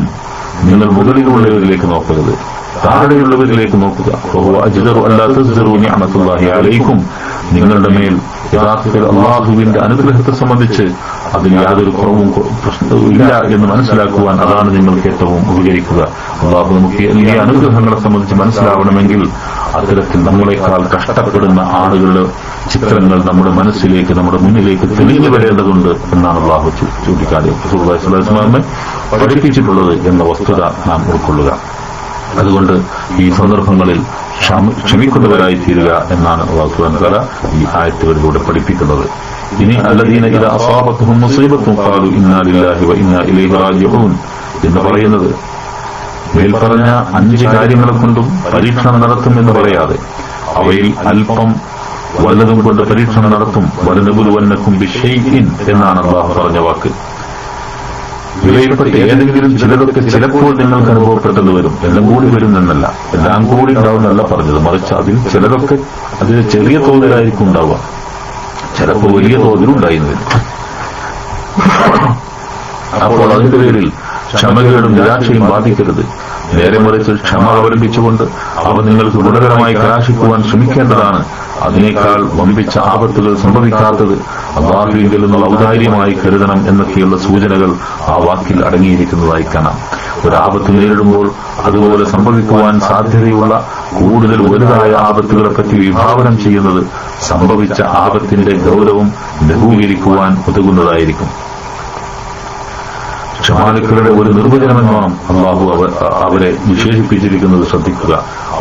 നിങ്ങൾ മുകളിലുള്ളവരിലേക്ക് നോക്കരുത്, താഴെയുള്ളവരിലേക്ക് നോക്കുക. വഹുവ അജ്ദറു അല്ലാ തസ്ദറു നിഅമത്തുല്ലാഹി അലൈക്കും. നിങ്ങളുടെ മേൽ യഥാർത്ഥത്തിൽ അല്ലാഹുവിന്റെ അനുഗ്രഹത്തെ സംബന്ധിച്ച് അതിന് യാതൊരു കുറവും പ്രശ്നവും ഇല്ല എന്ന് മനസ്സിലാക്കുവാൻ അതാണ് നിങ്ങൾക്ക് ഏറ്റവും ഉപകരിക്കുക. അല്ലാഹു നമുക്ക് ഈ അനുഗ്രഹങ്ങളെ സംബന്ധിച്ച് മനസ്സിലാവണമെങ്കിൽ അത്തരത്തിൽ നമ്മളെക്കാൾ കഷ്ടപ്പെടുന്ന ആളുകളുടെ ചിത്രങ്ങൾ നമ്മുടെ മനസ്സിലേക്ക്, നമ്മുടെ മുന്നിലേക്ക് തെളിഞ്ഞു വരേണ്ടതുണ്ട് എന്നാണ് അല്ലാഹു ചൂണ്ടിക്കാട്ടി റസൂലുള്ളാഹി സ്വല്ലല്ലാഹു അലൈഹി വസല്ലം പഠിപ്പിച്ചിട്ടുള്ളത് എന്ന വസ്തുത നാം ഉൾക്കൊള്ളുക. അതുകൊണ്ട് ഈ സന്ദർഭങ്ങളിൽ ക്ഷമിക്കുന്നവരായി തീരുക എന്നാണ് അല്ലാഹു സുബ്ഹാനഹു വ തആല ഈ ആയത്തുകളിലൂടെ പഠിപ്പിക്കുന്നത്. ഇനി അല്ലദീന ഇദാ അസാബത്തുഹും മുസീബത്തുൻ ഖാലു ഇന്നാ ലില്ലാഹി വ ഇന്നാ ഇലൈഹി റാജിഊൻ എന്ന് പറയുന്നത് മേൽപ്പറഞ്ഞ 5 കാര്യങ്ങളെ കൊണ്ടും പരീക്ഷണം നടത്തും എന്ന് പറയാതെ അവയിൽ അല്പം വല്ലതും കൊണ്ട് പരീക്ഷണം നടത്തും. വലനബുലുവന്നക്കും ബിശൈഇൻ എന്നാണ് അല്ലാഹു പറഞ്ഞ വാക്ക്. ഇവയിൽപ്പെട്ട ഏതെങ്കിലും ചിലതൊക്കെ ചിലപ്പോൾ നിങ്ങൾക്ക് അനുഭവപ്പെട്ടത് വരും. എല്ലാം കൂടി വരും എന്നല്ല, എല്ലാം കൂടി ഉണ്ടാവുന്നല്ല പറഞ്ഞത്. മറിച്ച് അതിൽ ചിലതൊക്കെ അതിന് ചെറിയ തോതിലായിരിക്കും ഉണ്ടാവുക, ചിലപ്പോൾ വലിയ തോതിലുണ്ടായിരുന്നു. അപ്പോൾ അതിന്റെ പേരിൽ ക്ഷമകേടും നിരാശയും ബാധിക്കരുത്. നേരെ മറിച്ച് ക്ഷമ അവലംബിച്ചുകൊണ്ട് അവ നിങ്ങൾക്ക് ഗുണകരമായി കലാശിക്കുവാൻ ശ്രമിക്കേണ്ടതാണ്. അതിനേക്കാൾ വമ്പിച്ച ആപത്തുകൾ സംഭവിക്കാത്തത് അല്ലാഹുവിൽ നിന്നുള്ള ഔദാര്യമായി കരുതണം എന്നൊക്കെയുള്ള സൂചനകൾ ആ വാക്കിൽ അടങ്ങിയിരിക്കുന്നതായി കാണാം. ഒരാപത്ത് നേരിടുമ്പോൾ അതുപോലെ സംഭവിക്കുവാൻ സാധ്യതയുള്ള കൂടുതൽ വലുതായ ആപത്തുകളെപ്പറ്റി വിഭാവനം ചെയ്യുന്നത് സംഭവിച്ച ആപത്തിന്റെ ഗൗരവം ലഘൂകരിക്കുവാൻ ഉതകുന്നതായിരിക്കും. ക്ഷമാലുക്കളുടെ ഒരു നിർവചനമെന്നോണം അല്ലാഹു അവരെ വിശേഷിപ്പിച്ചിരിക്കുന്നത് ശ്രദ്ധിക്കുക.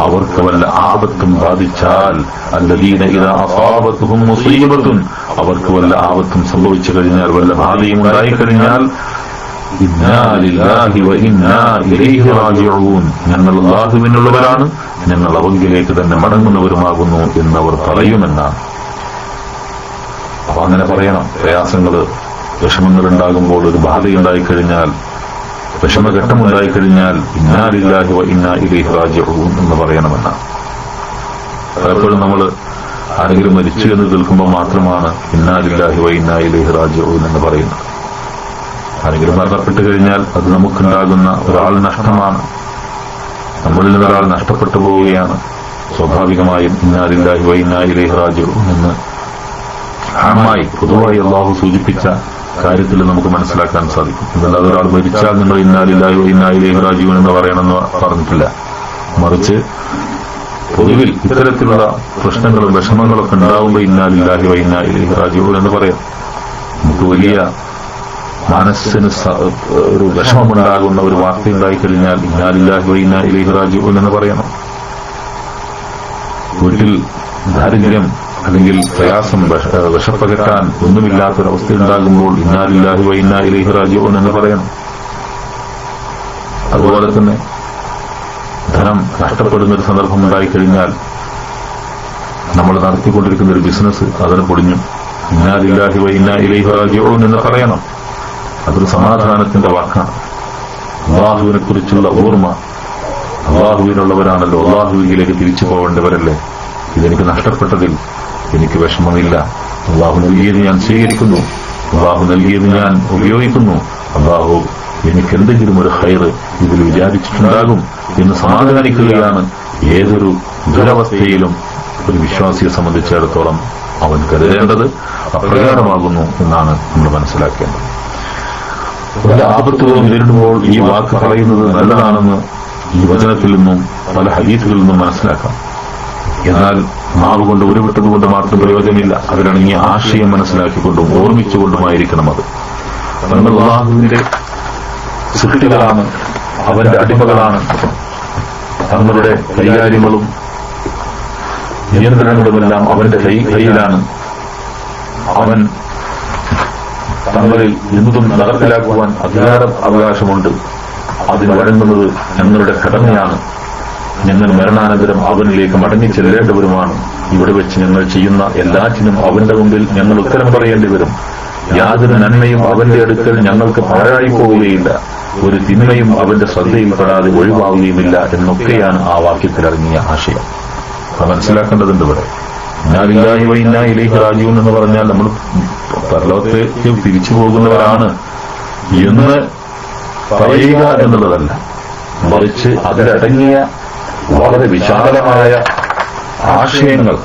അവർക്ക് വല്ല ആപത്തും ബാധിച്ചാൽ അല്ലദീന ഇദാ അസാബത്തുഹും മുസീബത്തുൻ, അവർക്ക് വല്ല ആപത്തും സംഭവിച്ചു കഴിഞ്ഞാൽ, വല്ല ബാധയും ഉണ്ടായിക്കഴിഞ്ഞാൽ, ഇന്നാ ലില്ലാഹി വ ഇന്നാ ഇലൈഹി റാജിഊൻ, ഞങ്ങൾ അല്ലാഹുവിനുള്ളവരാണ്, ഞങ്ങൾ അവങ്കിലേക്ക് തന്നെ മടങ്ങുന്നവരുമാകുന്നു എന്നവർ പറയുമെന്നാണ്. അപ്പൊ അങ്ങനെ പറയണം. പ്രയാസങ്ങള്, വിഷമങ്ങൾ ഉണ്ടാകുമ്പോൾ, ഒരു ബാധയുണ്ടായിക്കഴിഞ്ഞാൽ, വിഷമഘട്ടമുണ്ടായിക്കഴിഞ്ഞാൽ ഇന്നാ ലില്ലാഹി വ ഇന്നാ ഇലൈഹി റാജിഊൻ എന്ന് പറയണമെന്നാണ്. പലപ്പോഴും നമ്മൾ ആരെങ്കിലും മരിച്ചു എന്ന് കേൾക്കുമ്പോൾ മാത്രമാണ് ഇന്നാ ലില്ലാഹി വ ഇന്നാ ഇലൈഹി റാജിഊൻ എന്ന് പറയുന്നത്. ആരെങ്കിലും മരണപ്പെട്ടു കഴിഞ്ഞാൽ അത് നമുക്കുണ്ടാകുന്ന ഒരാൾ നഷ്ടമാണ്, നമ്മളിൽ നിന്നൊരാൾ നഷ്ടപ്പെട്ടു പോവുകയാണ്. സ്വാഭാവികമായും ഇന്നാ ലില്ലാഹി വ ഇന്നാ ഇലൈഹി റാജിഊൻ എന്ന് ആമായി പൊതുവായി അല്ലാഹു സൂചിപ്പിച്ച കാര്യത്തിൽ നമുക്ക് മനസ്സിലാക്കാൻ സാധിക്കും. അതല്ലാതെ ഒരാൾ മരിച്ചാൽ നിങ്ങൾ ഇന്നാ ലില്ലാഹി വ ഇന്നാ ഇലൈഹി റാജിഊൻ എന്ന് പറയണമെന്ന് പറഞ്ഞിട്ടില്ല. മറിച്ച് പൊതുവിൽ ഇത്തരത്തിലുള്ള പ്രശ്നങ്ങളും വിഷമങ്ങളൊക്കെ ഉണ്ടാവുമ്പോൾ ഇന്നാ ലില്ലാഹി വ ഇന്നാ ഇലൈഹി റാജിഊൻ എന്ന് പറയാം. നമുക്ക് വലിയ മനസ്സിന് ഒരു വിഷമമുണ്ടാകുന്ന ഒരു വാർത്തയുണ്ടായിക്കഴിഞ്ഞാൽ ഇന്നാ ലില്ലാഹി വ ഇന്നാ ഇലൈഹി റാജിഊൻ എന്ന് പറയണം. വീട്ടിൽ ദാരിദ്ര്യം അല്ലെങ്കിൽ പ്രയാസം, വിഷപ്പകറ്റാൻ ഒന്നുമില്ലാത്തൊരവസ്ഥയുണ്ടാകുമ്പോൾ ഇന്നാ ലില്ലാഹി വ ഇന്നാ ഇലൈഹി റാജിഊൻ എന്ന് പറയണം. അതുപോലെ തന്നെ ധനം നഷ്ടപ്പെടുന്ന ഒരു സന്ദർഭം ഉണ്ടായിക്കഴിഞ്ഞാൽ, നമ്മൾ നടത്തിക്കൊണ്ടിരിക്കുന്ന ഒരു ബിസിനസ് അതിന് പൊടിഞ്ഞു, ഇന്നാ ലില്ലാഹി വ ഇന്നാ ഇലൈഹി റാജിഊൻ എന്ന് പറയണം. അതൊരു സമാധാനത്തിന്റെ വാക്കാണ്. അല്ലാഹുവിനെ കുറിച്ചുള്ള ഓർമ്മ, അല്ലാഹുവിനുള്ളവരാണല്ലോ, അല്ലാഹുവിലേക്ക് തിരിച്ചു പോകേണ്ടവരല്ലേ, ഇതെനിക്ക് നഷ്ടപ്പെട്ടതിൽ എനിക്ക് വിഷമമില്ല, അല്ലാഹു നൽകിയത് ഞാൻ സ്വീകരിക്കുന്നു, അല്ലാഹു നൽകിയത് ഞാൻ ഉപയോഗിക്കുന്നു, അല്ലാഹു എനിക്ക് എന്തെങ്കിലും ഒരു ഖൈറ് ഇതിൽ വിചാരിച്ചിട്ടുണ്ടാകും എന്ന് സമാധാനിക്കുകയാണ് ഏതൊരു ദുരവസ്ഥയിലും ഒരു വിശ്വാസിയെ സംബന്ധിച്ചിടത്തോളം അവൻ കരുതേണ്ടത്. അപ്രകാരമാകുന്നു എന്നാണ് നമ്മൾ മനസ്സിലാക്കേണ്ടത്. പല ആപത്തുകളും നേരിടുമ്പോൾ ഈ വാക്ക് പറയുന്നത് നല്ലതാണെന്ന് ഈ വചനത്തിൽ നിന്നും പല ഹദീസുകളിൽ നിന്നും മനസ്സിലാക്കാം. എന്നാൽ നാവ് കൊണ്ട് ഉരുവിട്ടതുകൊണ്ട് മാത്രം പ്രയോജനമില്ല. അതിലടങ്ങിയ ആശയം മനസ്സിലാക്കിക്കൊണ്ടും ഓർമ്മിച്ചുകൊണ്ടുമായിരിക്കണം അത്. നമ്മൾ അല്ലാഹുവിന്റെ സൃഷ്ടികളാണ്, അവന്റെ അടിമകളാണ്. തങ്ങളുടെ കൈകാര്യങ്ങളും നിയന്ത്രണങ്ങളുമെല്ലാം അവന്റെ കയ്യിലാണ്. അവൻ തങ്ങളിൽ എന്തും നടപ്പിലാക്കുവാൻ അവകാശമുണ്ട്. അതിന് വഴങ്ങുന്നത് ഞങ്ങളുടെ കടമയാണ്. ഞങ്ങൾ മരണാനന്തരം അവനിലേക്ക് മടങ്ങി ചെല്ലേണ്ടവരുമാണ്. ഇവിടെ വെച്ച് ഞങ്ങൾ ചെയ്യുന്ന എല്ലാറ്റിനും അവന്റെ മുമ്പിൽ ഞങ്ങൾ ഉത്തരം പറയേണ്ടി വരും. യാതൊരു നന്മയും അവന്റെ അടുക്കൽ ഞങ്ങൾക്ക് പാഴായി പോവുകയില്ല, ഒരു തിന്മയും അവന്റെ ശ്രദ്ധയിൽപ്പെടാതെ ഒഴിവാവുകയുമില്ല എന്നൊക്കെയാണ് ആ വാക്യത്തിൽ ഇറങ്ങിയ ആശയം. അത് മനസ്സിലാക്കേണ്ടതുണ്ട്. ഇവിടെ ഇന്നാ ലില്ലാഹി വ ഇന്നാ ഇലൈഹി റാജിഊൻ എന്ന് പറഞ്ഞാൽ നമ്മൾ പരലോകത്തേക്ക് തിരിച്ചു പോകുന്നവരാണ് എന്ന് പറയുക എന്നുള്ളതല്ല, മറിച്ച് അതിലടങ്ങിയ വളരെ വിശാലമായ ആശയങ്ങൾ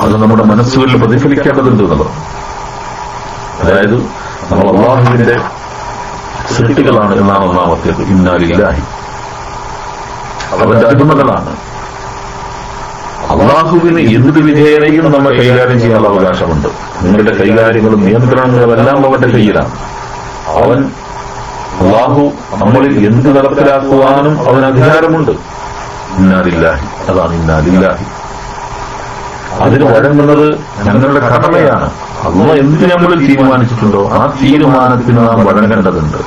അത് നമ്മുടെ മനസ്സുകളിൽ പ്രതിഫലിക്കേണ്ടതുണ്ട് എന്നുള്ളത്. അതായത് നമ്മൾ അല്ലാഹുവിന്റെ സൃഷ്ടികളാണ് എന്നാണ് ഒന്നാമത്തേത്. ഇന്നാ ലില്ലാഹി, അവന്റെ അടിമകളാണ്. അല്ലാഹുവിന് എന്ത് വിധേയതയും നമ്മൾ കൈകാര്യം ചെയ്യാനുള്ള അവകാശമുണ്ട്. നിങ്ങളുടെ കൈകാര്യങ്ങളും നിയന്ത്രണങ്ങളും എല്ലാം അവന്റെ കയ്യിലാണ്. അവൻ അല്ലാഹു നമ്മളിൽ എന്ത് നടപ്പിലാക്കുവാനും അവന് അധികാരമുണ്ട്. ഇന്നാ ലില്ലാഹി, അതാണ് ഇന്നാ ലില്ലാഹി. അതിന് വഴങ്ങുന്നത് ഞങ്ങളുടെ കടമയാണ്. അല്ലാഹു എന്ത് നമ്മളിൽ തീരുമാനിച്ചിട്ടുണ്ടോ ആ തീരുമാനത്തിന് നാം വഴങ്ങേണ്ടതുണ്ട്.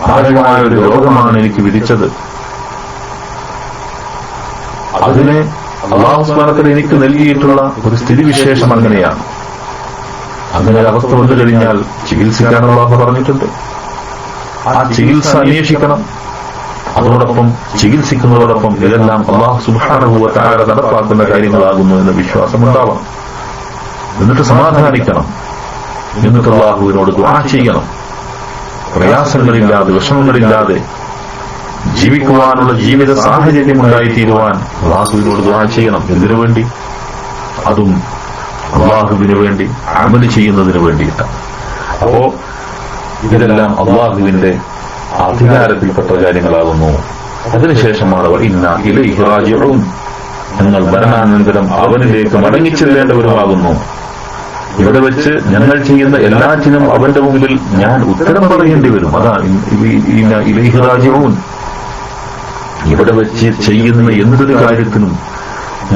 മാരകമായ ഒരു രോഗമാണ് എനിക്ക് വിധിച്ചത്. അതിനെ അല്ലാഹു സുബ്ഹാനഹു വ തആല എനിക്ക് നൽകിയിട്ടുള്ള ഒരു സ്ഥിതിവിശേഷം അങ്ങനെയാണ്. അങ്ങനെ ഒരു അവസ്ഥ വന്നു കഴിഞ്ഞാൽ ചികിത്സിക്കാൻ അല്ലാഹു പറഞ്ഞിട്ടുണ്ട്. ആ ചികിത്സ അന്വേഷിക്കണം. അതോടൊപ്പം ചികിത്സിക്കുന്നതോടൊപ്പം ഇതെല്ലാം അല്ലാഹു സുബ്ഹാനഹു വ തആല നടപ്പാക്കുന്ന കാര്യങ്ങളാകുന്നു എന്ന വിശ്വാസം ഉണ്ടാവണം. എന്നിട്ട് സമാധാനിക്കണം. എന്നിട്ട് അല്ലാഹുവിനോട് ദുആ ചെയ്യണം. പ്രയാസങ്ങളില്ലാതെ വിഷമങ്ങളില്ലാതെ ജീവിക്കുവാനുള്ള ജീവിത സാഹചര്യം ഉണ്ടായിത്തീരുവാൻ അല്ലാഹുവിനോട് ദുആ ചെയ്യണം. എന്തിനു വേണ്ടി? അതും അല്ലാഹുവിന് വേണ്ടി, അമല് ചെയ്യുന്നതിന് വേണ്ടിയിട്ടാണ്. അപ്പോ ഇതെല്ലാം അല്ലാഹുവിന്റെ അധികാരത്തിൽപ്പെട്ട കാര്യങ്ങളാകുന്നു. അതിനുശേഷമാണ് ഇന്നാ ഇലൈഹി റാജിഊൻ, ഞങ്ങൾ മരണാനന്തരം അവനിലേക്ക് മടങ്ങിച്ചെല്ലേണ്ടവരുമാകുന്നു. ഇവിടെ വെച്ച് ഞങ്ങൾ ചെയ്യുന്ന എല്ലാറ്റിനും അവന്റെ മുമ്പിൽ ഞാൻ ഉത്തരം പറയേണ്ടി വരും. അതാണ് ഇന്നാ ഇലൈഹി റാജിഊൻ. ഇവിടെ വെച്ച് ചെയ്യുന്ന എന്തൊരു കാര്യത്തിനും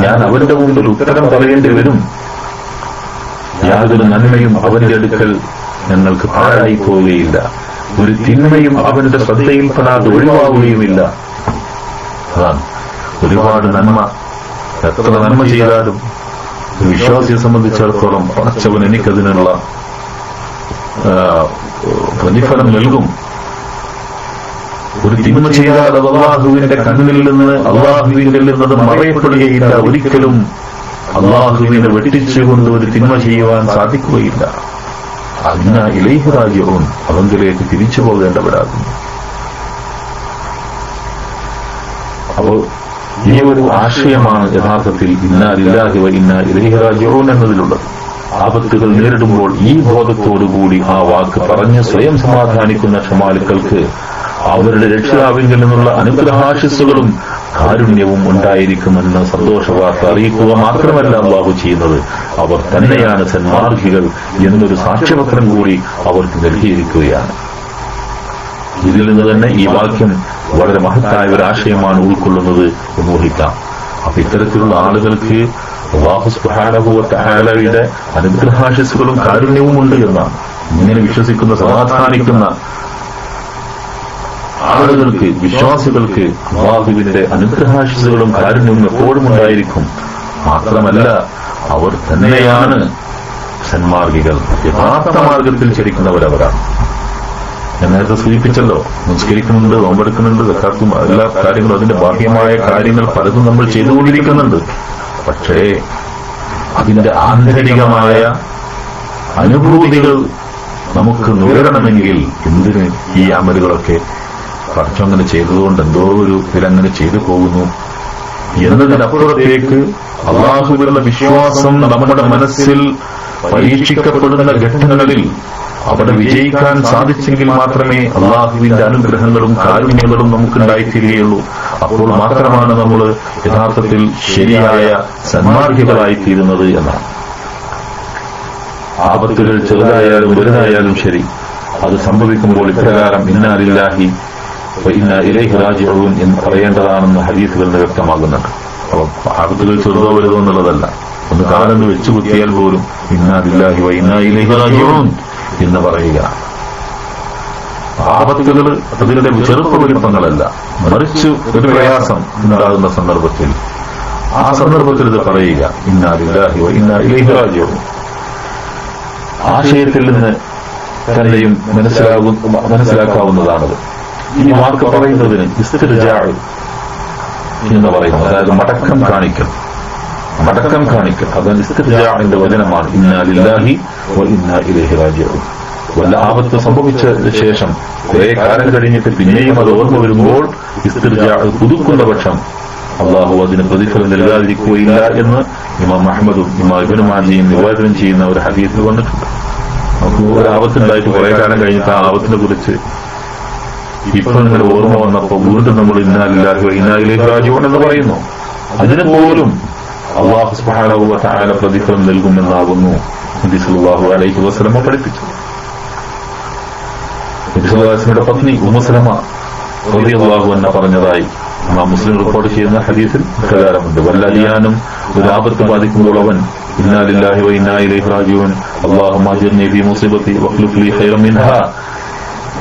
ഞാൻ അവന്റെ മുമ്പിൽ ഉത്തരം പറയേണ്ടി വരും. യാതൊരു നന്മയും അവന്റെ അടുക്കൽ ഞങ്ങൾക്ക് പാഴായി പോവുകയില്ല. ഒരു തിന്മയും അവന്റെ ശ്രദ്ധയിൽപ്പെടാതെ ഒഴിവാവുകയുമില്ല. അതാണ് ഒരുപാട് നന്മ. എത്ര നന്മ ചെയ്താലും ഒരു വിശ്വാസിയെ സംബന്ധിച്ചിടത്തോളം പടച്ചവൻ എനിക്കതിനുള്ള പ്രതിഫലം നൽകും. ഒരു തിന്മ ചെയ്താൽ അത് അല്ലാഹുവിന്റെ കണ്ണിൽ നിന്ന് മറയപ്പെടുകയില്ല. ഒരിക്കലും അല്ലാഹുവിനെ വെട്ടിച്ചുകൊണ്ട് ഒരു തിന്മ ചെയ്യുവാൻ സാധിക്കുകയില്ല. ഇന്നാ ഇലൈഹി റാജിഊൻ, അവങ്കിലേക്ക് തിരിച്ചു പോകേണ്ടവരാകുന്നു. അപ്പോൾ ഈ ഒരു ആശയമാണ് യഥാർത്ഥത്തിൽ ഇന്നാ ലില്ലാഹി വ ഇന്നാ ഇലൈഹി റാജിഊൻ എന്നതിലുള്ളത്. ആപത്തുകൾ നേരിടുമ്പോൾ ഈ ബോധത്തോടുകൂടി ആ വാക്ക് പറഞ്ഞ് സ്വയം സമാധാനിക്കുന്ന ക്ഷമാലുക്കൾക്ക് അവരുടെ രക്ഷിതാവിങ്കിൽ നിന്നുള്ള അനുഗ്രഹാശിസ്സുകളും കാരുണ്യവും ഉണ്ടായിരിക്കുമെന്ന് സന്തോഷവാർത്ത അറിയിക്കുക മാത്രമല്ല അല്ലാഹു ചെയ്യുന്നത്, അവർ തന്നെയാണ് സന്മാർഗികൾ എന്നൊരു സാക്ഷ്യപത്രം കൂടി അവർക്ക് നൽകിയിരിക്കുകയാണ്. ഇതിൽ നിന്ന് തന്നെ ഈ വാക്യം വളരെ മഹത്തായ ഒരു ആശയമാണ് ഉൾക്കൊള്ളുന്നത് എന്ന് ഊഹിക്കാം. അപ്പൊ ഇത്തരത്തിലുള്ള ആളുകൾക്ക് അല്ലാഹു സുബ്ഹാനഹു വ തആലയുടെ അനുഗ്രഹാശിസ്സുകളും കാരുണ്യവും ഉണ്ട് എന്നാണ്. ഇങ്ങനെ വിശ്വസിക്കുന്ന സമാധാനിക്കുന്ന ആളുകൾക്ക്, വിശ്വാസികൾക്ക് അല്ലാഹുവിന്റെ അനുഗ്രഹാശിസ്സുകളും കാരുണ്യവും എപ്പോഴും ഉണ്ടായിരിക്കും. മാത്രമല്ല അവർ തന്നെയാണ് സന്മാർഗികൾ, യഥാർത്ഥ മാർഗത്തിൽ ചരിക്കുന്നവരവരാണ്. ഞാൻ നേരത്തെ സൂചിപ്പിച്ചല്ലോ, നിസ്കരിക്കുന്നുണ്ട്, നോമ്പെടുക്കുന്നുണ്ട്, സക്കാത്തും എല്ലാ കാര്യങ്ങളും അതിന്റെ ബാഹ്യമായ കാര്യങ്ങൾ പലതും നമ്മൾ ചെയ്തുകൊണ്ടിരിക്കുന്നുണ്ട്. പക്ഷേ അതിന്റെ ആന്തരികമായ അനുഭൂതികൾ നമുക്ക് നുകരണമെങ്കിൽ എന്തിന് ഈ അമലുകളൊക്കെ പഠിച്ചങ്ങനെ ചെയ്തതുകൊണ്ട് എന്തോ ഒരു ഇതിലങ്ങനെ ചെയ്തു പോകുന്നു എന്നതിനപ്പുറത്തേക്ക് അല്ലാഹുവിലുള്ള വിശ്വാസം നമ്മുടെ മനസ്സിൽ പരീക്ഷിക്കപ്പെടുന്ന ഘട്ടങ്ങളിൽ അവിടെ വിജയിക്കാൻ സാധിച്ചെങ്കിൽ മാത്രമേ അല്ലാഹുവിന്റെ അനുഗ്രഹങ്ങളും കാരുണ്യങ്ങളും നമുക്കുണ്ടായിത്തീരുകയുള്ളൂ. അപ്പോൾ മാത്രമാണ് നമ്മൾ യഥാർത്ഥത്തിൽ ശരിയായ സന്മാർഗികളായിത്തീരുന്നത് എന്നാണ്. ആപത്തുകൾ ചെറുതായാലും വലുതായാലും ശരി, അത് സംഭവിക്കുമ്പോൾ ഇപ്രകാരം ഇന്നാ ലില്ലാഹി വ ഇന്നാ ഇലൈഹി റാജിഊൻ എന്ന് പറയേണ്ടതാണെന്ന് ഹദീസുകളിൽ നിന്ന് വ്യക്തമാകുന്നുണ്ട്. അപ്പോൾ ആപത്തുകൾ ചെറുതോ വലുതോ എന്നുള്ളതല്ല, ഒന്ന് കാലങ്ങൾ വെച്ചുകുത്തിയാൽ പോലും ഇന്നാ ലില്ലാഹി വ ഇന്നാ ഇലൈഹി റാജിഊൻ എന്ന് പറയുക. ആപത്തുകൾ അതിന്റെ ചെറുപ്പ വലുപ്പങ്ങളല്ല, മറിച്ച് ഒരു പ്രയാസം ഉണ്ടാകുന്ന സന്ദർഭത്തിൽ ആ സന്ദർഭത്തിൽ ഇത് പറയുക ഇന്നാ ലില്ലാഹി വ ഇന്നാ ഇലൈഹി റാജിഊൻ. ആശയത്തിൽ നിന്ന് തന്നെയും മനസ്സിലാക്കാവുന്നതാണത്. ഈ വാക്ക് പറയുന്നതിന് ഇസ്തിർജാ എന്ന് പറയുന്നത്, അതായത് മടക്കം കാണിക്കൽ. അതാണ് ഇസ്തിർജാഇന്റെ വചനമാണ് ഇന്നാ ലില്ലാഹി വ ഇന്നാ ഇലൈഹി റാജിഊൻ. വല്ല ആപത്ത് സംഭവിച്ചതിന് ശേഷം കുറെ കാലം കഴിഞ്ഞിട്ട് പിന്നെയും അത് ഓർമ്മ വരുമ്പോൾ ഇസ്തിർജാ പുതുക്കുന്ന പക്ഷം അല്ലാഹു അതിന് പ്രതിഫലം നൽകാതിരിക്കുകയില്ല എന്ന് ഇമാം അഹ്മദും ഇമാം ഇബ്നു മാജയും നിവേദനം ചെയ്യുന്ന ഒരു ഹദീസിൽ വന്നിട്ടുണ്ട്. നമുക്ക് ഒരു ആപത്തുണ്ടായിട്ട് കുറെ കാലം കഴിഞ്ഞിട്ട് ആ ആപത്തിനെ കുറിച്ച് ഇപ്പോൾ ഇങ്ങനെ ഓർമ്മ വന്നപ്പോൾ വീണ്ടും നമ്മൾ ഇന്നാ ലില്ലാഹി വ ഇന്നാ ഇലൈഹി റാജിഊൻ എന്ന് പറയുന്നു. അതിന് പോലും അല്ലാഹു സുബ്ഹാനഹു വ തആല പ്രതിഫലം നൽകുമെന്നാകുന്നു നബി സല്ലല്ലാഹു അലൈഹി വസല്ലം പഠിപ്പിച്ചു. നബി സല്ലല്ലാഹു അലൈഹി വസല്ലമയുടെ പത്നി ഉമ്മു സലമ റളിയല്ലാഹു അൻഹ പറഞ്ഞതായി ഇമാം മുസ്ലിം റിപ്പോർട്ട് ചെയ്യുന്ന ഹദീസിൽ പ്രകാരമുണ്ട്, വല്ലടിയാനും ഒരു ആപത്ത് ബാധിക്കുമ്പോൾ അവൻ ഇന്നാ ലില്ലാഹി വ ഇന്നാ ഇലൈഹി റാജിഊൻ അല്ലാഹുമ്മ അജ്ർനി ഫീ മുസീബതി വഖ്ലുഫ് ലീ ഖൈറൻ മിൻഹാ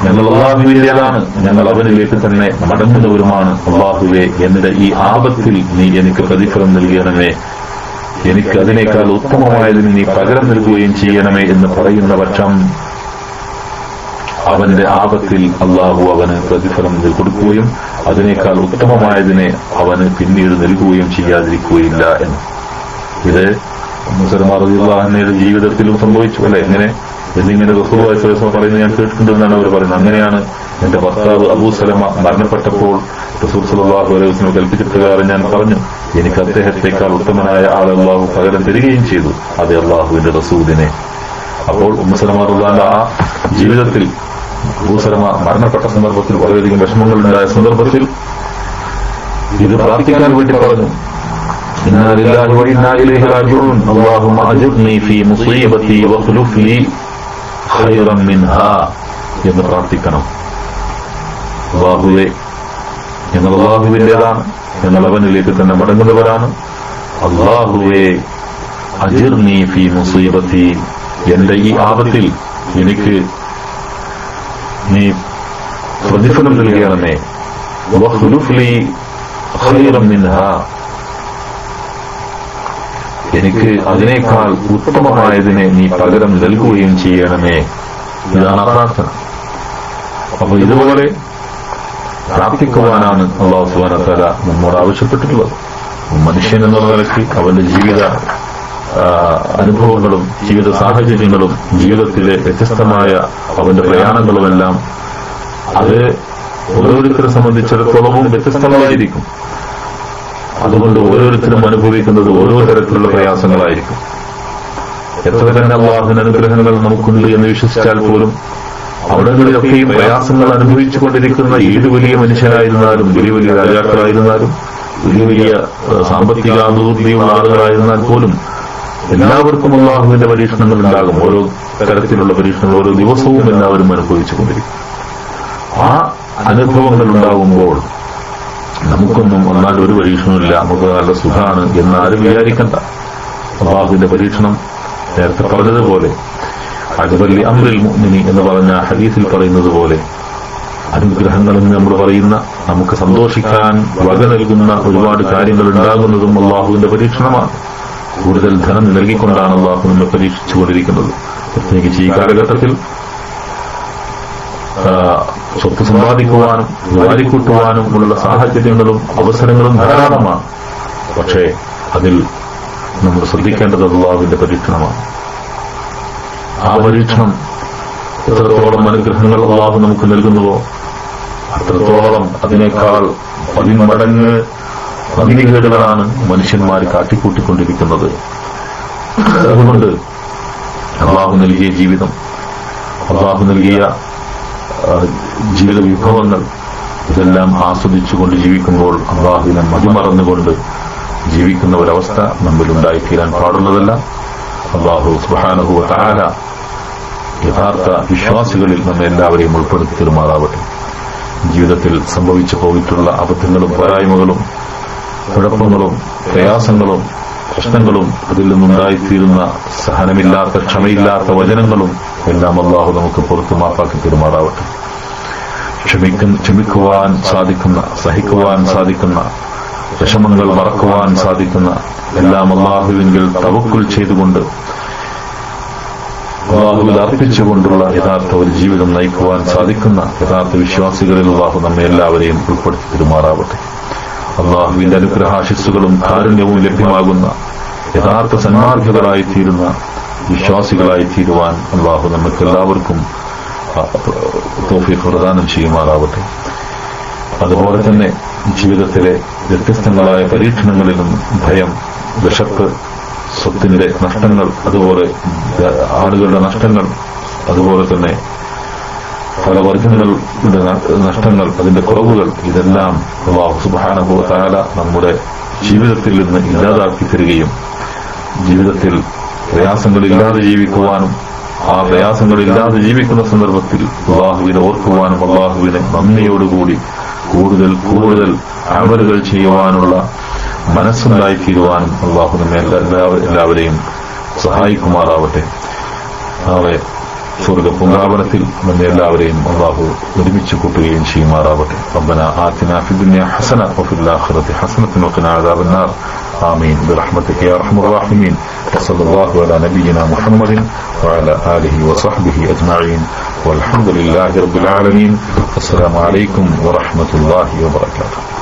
ഞങ്ങൾ അള്ളാഹുവിന്റേതാണ്, ഞങ്ങൾ അവനിലേക്ക് തന്നെ മടങ്ങുന്നവരുമാണ്. അള്ളാഹുവെ, എന്റെ ഈ ആപത്തിൽ നീ എനിക്ക് പ്രതിഫലം നൽകണമേ, എനിക്ക് അതിനേക്കാൾ ഉത്തമമായതിന് നീ പകരം നൽകുകയും ചെയ്യണമേ എന്ന് പറയുന്ന പക്ഷം അവന്റെ ആപത്തിൽ അള്ളാഹു അവന് പ്രതിഫലം കൊടുക്കുകയും അതിനേക്കാൾ ഉത്തമമായതിനെ അവന് പിന്നീട് നൽകുകയും ചെയ്യാതിരിക്കുകയില്ല എന്ന്. ഇത് മുസൽമാൻ റളിയല്ലാഹുവിന്റെ ജീവിതത്തിലും സംഭവിച്ചു അല്ലെ? എന്നിങ്ങനെ റസൂലുള്ളാഹി സ്വല്ലല്ലാഹു അലൈഹി വസല്ലം പറയുന്നത് ഞാൻ കേട്ടിട്ടുണ്ടെന്നാണ് അവർ പറയുന്നത്. അങ്ങനെയാണ് എന്റെ ഭർത്താവ് അബൂ സലമ മരണപ്പെട്ടപ്പോൾ റസൂൽ സ്വല്ലല്ലാഹു അലൈഹി വസല്ലം കൽപ്പിച്ച പ്രകാരം ഞാൻ പറഞ്ഞു, എനിക്ക് അദ്ദേഹത്തെക്കാൾ ഉത്തമനായ ആൾ അള്ളാഹു പകരം തരികയും ചെയ്തു, അത് അള്ളാഹുവിന്റെ റസൂലിനെ. അപ്പോൾ ഉമ്മു സലമ റളിയല്ലാഹു ആ ജീവിതത്തിൽ അബൂ സലമ മരണപ്പെട്ട സന്ദർഭത്തിൽ വളരെയധികം വിഷമങ്ങളുണ്ടായ സന്ദർഭത്തിൽ ഇത് പ്രാർത്ഥിക്കാൻ വേണ്ടി പറഞ്ഞു. ഇന്നാ ലില്ലാഹി വ ഇന്നാ ഇലൈഹി റാജിഊൻ അല്ലാഹുമ്മ അജിർനി ഫീ മുസീബതി വഖ്ലുഫ് ലീ ഖൈറൻ മിൻഹാ എന്ന് പ്രാർത്ഥിക്കണം. അല്ലാഹുവേ, ഞങ്ങൾ അല്ലാഹുവിന്റേതാണ്, ഞങ്ങൾ അവനിലേക്ക് തന്നെ മടങ്ങുന്നവരാണ്. അല്ലാഹുവേ, അജിർനി ഫീ മുസീബതി, എന്റെ ഈ ആപത്തിൽ എനിക്ക് നീ പ്രതിഫലം നൽകണമേ. വഖ്ലുഫ് ലീ ഖൈറൻ മിൻഹാ, എനിക്ക് അതിനേക്കാൾ ഉത്തമമായതിനെ നീ പകരം നൽകുകയും ചെയ്യണമേ. ഇതാണ് പ്രാർത്ഥന. അപ്പൊ ഇതുപോലെ പ്രാർത്ഥിക്കുവാനാണ് അല്ലാഹു സുബ്ഹാനഹു വ തആല നമ്മോട് ആവശ്യപ്പെട്ടിട്ടുള്ളത്. മനുഷ്യൻ എന്നുള്ള നിലയ്ക്ക് അവന്റെ ജീവിത അനുഭവങ്ങളും ജീവിത സാഹചര്യങ്ങളും ജീവിതത്തിലെ വ്യത്യസ്തമായ അവന്റെ പ്രയാണങ്ങളുമെല്ലാം അത് ഓരോരുത്തരെ സംബന്ധിച്ചിടത്തോളവും വ്യത്യസ്തങ്ങളായിരിക്കും. അതുകൊണ്ട് ഓരോരുത്തരും അനുഭവിക്കുന്നത് ഓരോ തരത്തിലുള്ള പ്രയാസങ്ങളായിരിക്കും. എത്ര തന്നെ അല്ലാഹുവിന്റെ അനുഗ്രഹങ്ങൾ നമുക്കുണ്ട് എന്ന് വിശ്വസിച്ചാൽ പോലും അവിടങ്ങളിലൊക്കെയും പ്രയാസങ്ങൾ അനുഭവിച്ചുകൊണ്ടിരിക്കുന്ന ഏത് വലിയ മനുഷ്യനായിരുന്നാലും, വലിയ വലിയ രാജാക്കളായിരുന്നാലും, വലിയ വലിയ സാമ്പത്തിക അഭിവൃദ്ധിയുള്ള ആളുകളായിരുന്നാൽ പോലും എല്ലാവർക്കും അല്ലാഹുവിന്റെ പരീക്ഷണങ്ങൾ ഉണ്ടാകും. ഓരോ തരത്തിലുള്ള പരീക്ഷണങ്ങൾ ഓരോ ദിവസവും എല്ലാവരും അനുഭവിച്ചുകൊണ്ടിരിക്കും. ആ അനുഭവങ്ങൾ ഉണ്ടാകുമ്പോൾ നമുക്കൊന്നും ഒന്നാൽ ഒരു പരീക്ഷണമില്ല, നമുക്ക് നല്ല സുഖമാണ് എന്നാരും വിചാരിക്കണ്ട. അല്ലാഹുവിന്റെ പരീക്ഷണം നേരത്തെ പറഞ്ഞതുപോലെ അജ്ബലി അംറിൽ മുഅ്മിനി എന്ന് പറഞ്ഞ ഹദീസിൽ പറയുന്നത് പോലെ അനുഗ്രഹങ്ങൾ എന്ന് നമ്മൾ പറയുന്ന നമുക്ക് സന്തോഷിക്കാൻ വക നൽകുന്ന ഒരുപാട് കാര്യങ്ങൾ ഉണ്ടാകുന്നതും അല്ലാഹുവിന്റെ പരീക്ഷണമാണ്. കൂടുതൽ ധനം നൽകിക്കൊണ്ടാണ് അല്ലാഹു നമ്മെ പരീക്ഷിച്ചുകൊണ്ടിരിക്കുന്നത്. പ്രത്യേകിച്ച് ഈ കാലഘട്ടത്തിൽ സ്വത്ത് സമ്പാദിക്കുവാനും വാരിക്കൂട്ടുവാനും ഉള്ള സാഹചര്യങ്ങളും അവസരങ്ങളും ധാരാളമാണ്. പക്ഷേ അതിൽ നമ്മൾ ശ്രദ്ധിക്കേണ്ടത് അല്ലാഹുവിന്റെ പരീക്ഷണമാണ്. ആ പരീക്ഷണം എത്രത്തോളം അനുഗ്രഹങ്ങൾ അല്ലാഹു നമുക്ക് നൽകുന്നുവോ അത്രത്തോളം അതിനേക്കാൾ 10 മടങ്ങ് നന്ദികേടുകളാണ് മനുഷ്യന്മാർ കാട്ടിക്കൂട്ടിക്കൊണ്ടിരിക്കുന്നത്. അതുകൊണ്ട് അല്ലാഹു നൽകിയ ജീവിതം, അല്ലാഹു നൽകിയ ജീവിത വിഭവങ്ങൾ ഇതെല്ലാം ആസ്വദിച്ചുകൊണ്ട് ജീവിക്കുമ്പോൾ അല്ലാഹുവിനെ മതിമറന്നുകൊണ്ട് ജീവിക്കുന്ന ഒരവസ്ഥ നമ്മിൽ ഉണ്ടായിത്തീരാൻ പാടുള്ളതല്ല. അല്ലാഹു സുബ്ഹാനഹു വ തആല യഥാർത്ഥ വിശ്വാസികളിൽ നമ്മെ എല്ലാവരെയും ഉൾപ്പെടുത്തി തരുമാറാവട്ടെ. ജീവിതത്തിൽ സംഭവിച്ചു പോയിട്ടുള്ള അബദ്ധങ്ങളും പോരായ്മകളും കുഴപ്പങ്ങളും പ്രയാസങ്ങളും പ്രശ്നങ്ങളും അതിൽ നിന്നുണ്ടായിത്തീരുന്ന സഹനമില്ലാത്ത ക്ഷമയില്ലാത്ത വചനങ്ങളും എല്ലാം അല്ലാഹു നമുക്ക് പുറത്തു മാപ്പാക്കി പെരുമാറാവട്ടെ. ക്ഷമിക്കുവാൻ സാധിക്കുന്ന, സഹിക്കുവാൻ സാധിക്കുന്ന, വിഷമങ്ങൾ മറക്കുവാൻ സാധിക്കുന്ന, എല്ലാം അല്ലാഹുവിങ്കിൽ തവക്കുൽ ചെയ്തുകൊണ്ട് അല്ലാഹുവിൽ അർപ്പിച്ചുകൊണ്ടുള്ള യഥാർത്ഥ ഒരു ജീവിതം നയിക്കുവാൻ സാധിക്കുന്ന യഥാർത്ഥ വിശ്വാസികളിൽ അല്ലാഹു നമ്മെ എല്ലാവരെയും ഉൾപ്പെടുത്തി പെരുമാറാവട്ടെ. അല്ലാഹുവിന്റെ അനുഗ്രഹാശിസ്സുകളും കാരുണ്യവും ലഭ്യമാകുന്ന യഥാർത്ഥ സന്മാർഗികളായിത്തീരുന്ന വിശ്വാസികളായിത്തീരുവാൻ അല്ലാഹു നമുക്ക് എല്ലാവർക്കും തൗഫീഖ് പ്രദാനം ചെയ്യുമാറാവട്ടെ. അതുപോലെ തന്നെ ജീവിതത്തിലെ വ്യത്യസ്തങ്ങളായ പരീക്ഷണങ്ങളിലും ഭയം, വിശപ്പ്, സ്വത്തിന്റെ നഷ്ടങ്ങൾ, അതുപോലെ ആളുകളുടെ നഷ്ടങ്ങൾ, അതുപോലെ തന്നെ പല വർഗങ്ങളുടെ നഷ്ടങ്ങൾ, അതിന്റെ കുറവുകൾ, ഇതെല്ലാം അല്ലാഹു സുബ്ഹാനഹു വ തആല നമ്മുടെ ജീവിതത്തിൽ നിന്ന് ഇല്ലാതാക്കി തരികയും ജീവിതത്തിൽ പ്രയാസങ്ങളില്ലാതെ ജീവിക്കുവാനും ആ പ്രയാസങ്ങളില്ലാതെ ജീവിക്കുന്ന സന്ദർഭത്തിൽ അല്ലാഹുവിനെ ഓർക്കുവാനും അല്ലാഹുവിനെ നന്ദിയോടുകൂടി കൂടുതൽ കൂടുതൽ അമലുകൾ ചെയ്യുവാനുള്ള മനസ്സുണ്ടായിത്തീരുവാനും അല്ലാഹു നമ്മെ എല്ലാവരെയും സഹായിക്കുമാറാവട്ടെ. നാളെ സ്വർഗ പൂങ്കാവനത്തിൽ നമ്മെ എല്ലാവരെയും അല്ലാഹു ഒരുമിച്ച് കൂട്ടുകയും ചെയ്യുമാറാവട്ടെ. റബ്ബനാ ആതിനാ ഫിദ്ദുനിയ ഹസന വഫിൽ ആഖിറതി ഹസനതൻ വഖിനാ അദാബന്നാർ. ആമീൻ ബിറഹ്മതിക യാ അർഹമർ റഹീമീൻ. വസല്ലല്ലാഹു അലാ നബിയിനാ മുഹമ്മദിൻ വഅലാ ആലിഹി വസഹ്ബിഹി അജ്മഈൻ വൽഹംദുലില്ലാഹി റബ്ബിൽ ആലമീൻ. അസ്സലാമു അലൈക്കും വറഹ്മത്തുള്ളാഹി വബറകാതുഹു.